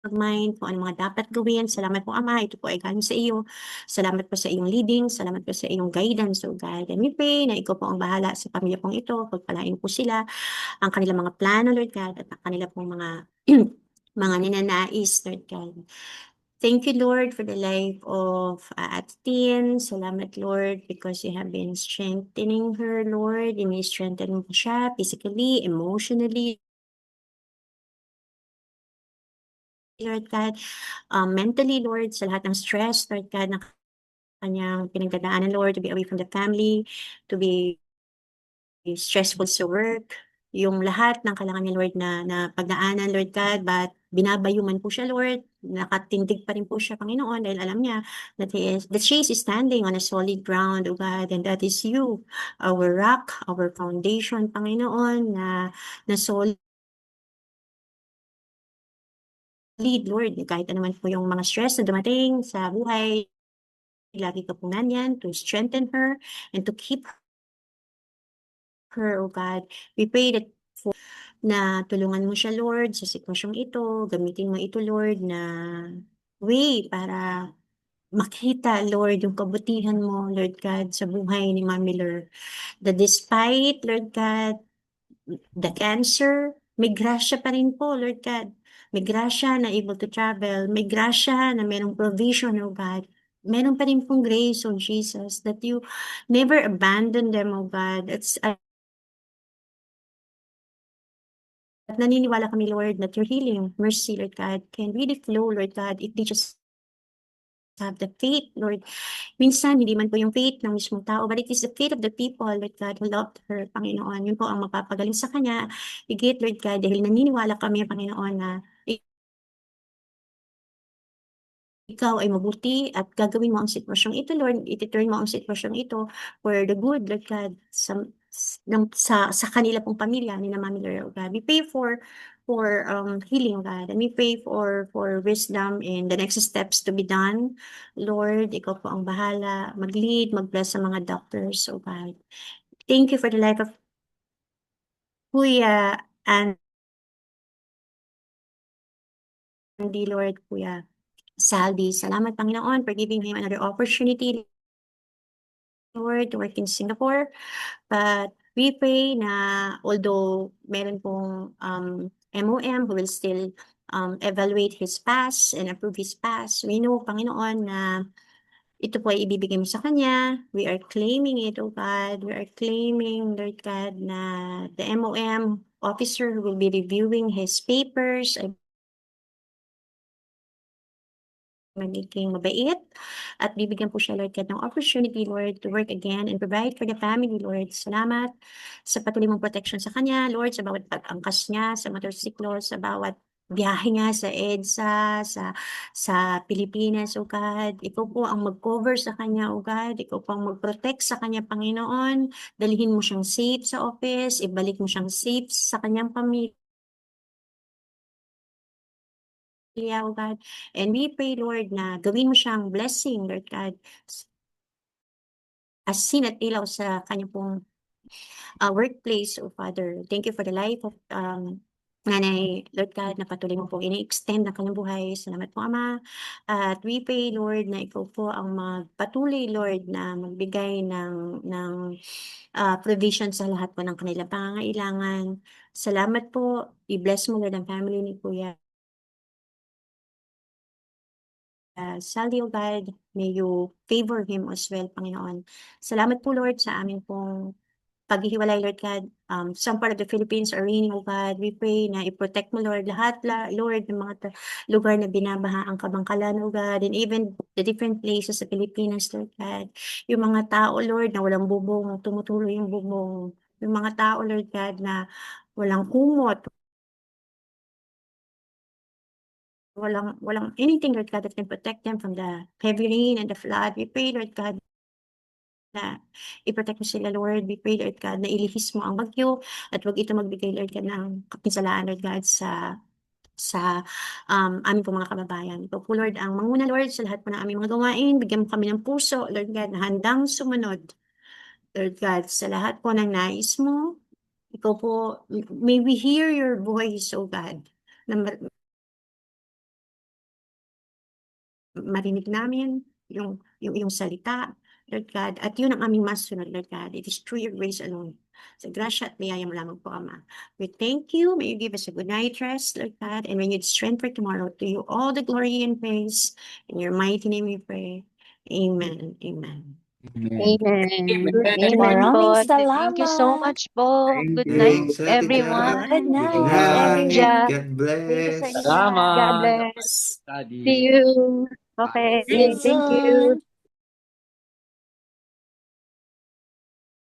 mind, kung ano mga dapat gawin. Salamat po, Ama. Ito po ay galing sa iyo. Salamat po sa iyong leading. Salamat po sa iyong guidance, O God. And we pray na ikaw po ang bahala sa pamilya pong ito. Pagpalain po sila, ang kanilang mga plano, Lord God, at ang kanilang pong mga mga ninanais, Lord God. Thank you, Lord, for the life of Ate Tin. Salamat, Lord, because you have been strengthening her, Lord. Ini-strengthen mo siya physically, emotionally, Lord God, mentally, Lord, sa lahat ng stress, Lord God, na kanyang pinagdadaanan, Lord, to be away from the family, to be stressful sa work, yung lahat ng kailangan niya, Lord, na pagdaanan, Lord God, but binabayuman po siya, Lord, nakatindig pa rin po siya, Panginoon, dahil alam niya that she is standing on a solid ground, O God, and that is you, our rock, our foundation, Panginoon, na solid, Lord, kahit ano man po yung mga stress na dumating sa buhay, lagi ka po nandyan to strengthen her and to keep her, O God. We pray that na tulungan mo siya, Lord, sa sitwasyong ito, gamitin mo ito, Lord, na way para makita, Lord, yung kabutihan mo, Lord God, sa buhay ni Ma'am Miller. That despite, Lord God, the cancer, may grasya pa rin po, Lord God. May grasya na able to travel. May grasya na merong provision, oh God. Meron pa rin pong grace, oh Jesus, that you never abandon them, oh God. At naniniwala kami, Lord, that your healing, mercy, Lord God, can really flow, Lord God, if they just have the faith, Lord. Minsan, hindi man po yung faith ng mismong tao, but it is the faith of the people, Lord God, who loved her, Panginoon. Yun po ang mapapagaling sa kanya. Higit, Lord God, dahil naniniwala kami, Panginoon, na ikaw ay mabuti at gagawin mo ang sitwasyong ito, Lord. Iti-turn mo ang sitwasyong ito for the good, Lord God, sa kanila pong pamilya ni na Mami Lord, God. We pray for healing, God. And we pray for wisdom in the next steps to be done. Lord, ikaw po ang bahala. Mag-lead, mag-bless sa mga doctors, oh God. Thank you for the life of Kuya Andy, Lord, Kuya Saldi. Salamat, Panginoon, for giving him another opportunity, Lord, to work in Singapore. But we pray na although meron pong MOM who will still evaluate his pass and approve his pass, we know, Panginoon, na ito po ay ibibigay mo sa kanya. We are claiming it, oh God. We are claiming, Lord God, na the MOM officer who will be reviewing his papers ay magiging mabait at bibigyan po siya, Lord God, ng opportunity, Lord, to work again and provide for the family, Lord. Salamat sa patuloy mong protection sa kanya, Lord, sa bawat pag-angkas niya, sa motorsiklo, sa bawat biyahe niya sa EDSA, sa Pilipinas, O God. Ikaw po ang mag-cover sa kanya, O God. Ikaw po ang mag-protect sa kanya, Panginoon. Dalhin mo siyang safe sa office, ibalik mo siyang safe sa kanyang pamilya, O God. And we pray, Lord, na gawin mo siyang blessing, Lord God, asin at ilaw sa kanyang pong workplace, O Father. Thank you for the life of Nanay, Lord God, na patuloy mo pong ini-extend ang kanyang buhay. Salamat po, Ama. At we pray, Lord, na ikaw po ang magpatuloy, Lord, na magbigay ng provision sa lahat po ng kanilang pangangailangan. Salamat po. I-bless mo, Lord, ang family ni Kuya Sally, O God. May you favor him as well, Panginoon. Salamat po, Lord, sa amin pong paghihiwalay, Lord God. Some part of the Philippines are raining, O God. We pray na i-protect mo, Lord, lahat, Lord, ng mga lugar na binabaha ang kabangkalan, O God, and even the different places sa Pilipinas, Lord God. Yung mga tao, Lord, na walang bubong, tumutuloy yung bubong. Yung mga tao, Lord God, na walang kumot, walang anything, Lord God, that can protect them from the heavy rain and the flood. We pray, Lord God, na i-protect mo sila, Lord. We pray, Lord God, na ilihis mo ang bagyo at wag ito magbigay, Lord God, ng kapisalaan, Lord God, sa aming po mga kababayan. Ikaw po, Lord, ang manguna, Lord, sa lahat po ng aming mga gawain. Bigyan mo kami ng puso, Lord God, na handang sumunod, Lord God, sa lahat po ng nais mo. Ikaw po, may we hear your voice, O God, na marinig namin yung salita, Lord God, at yun ang aming masunod, Lord God. It is through your grace alone. Sa grasya at biyaya mo lamang po, Ama. We thank you. May you give us a good night rest, Lord God, and may you strength for tomorrow. To you all the glory and praise. In your mighty name we pray. Amen. Amen. Amen. Amen. Amen. Amen Maraming po. Thank you so salamat. much po. Thank Good night, you. Thanks, Ate everyone. Jack. Good Good night, night. Ja, everyone. God thank you sa bless. inyo lahat. God Salamat. bless. Study. See you. Bye. Okay. See you Thank you. soon.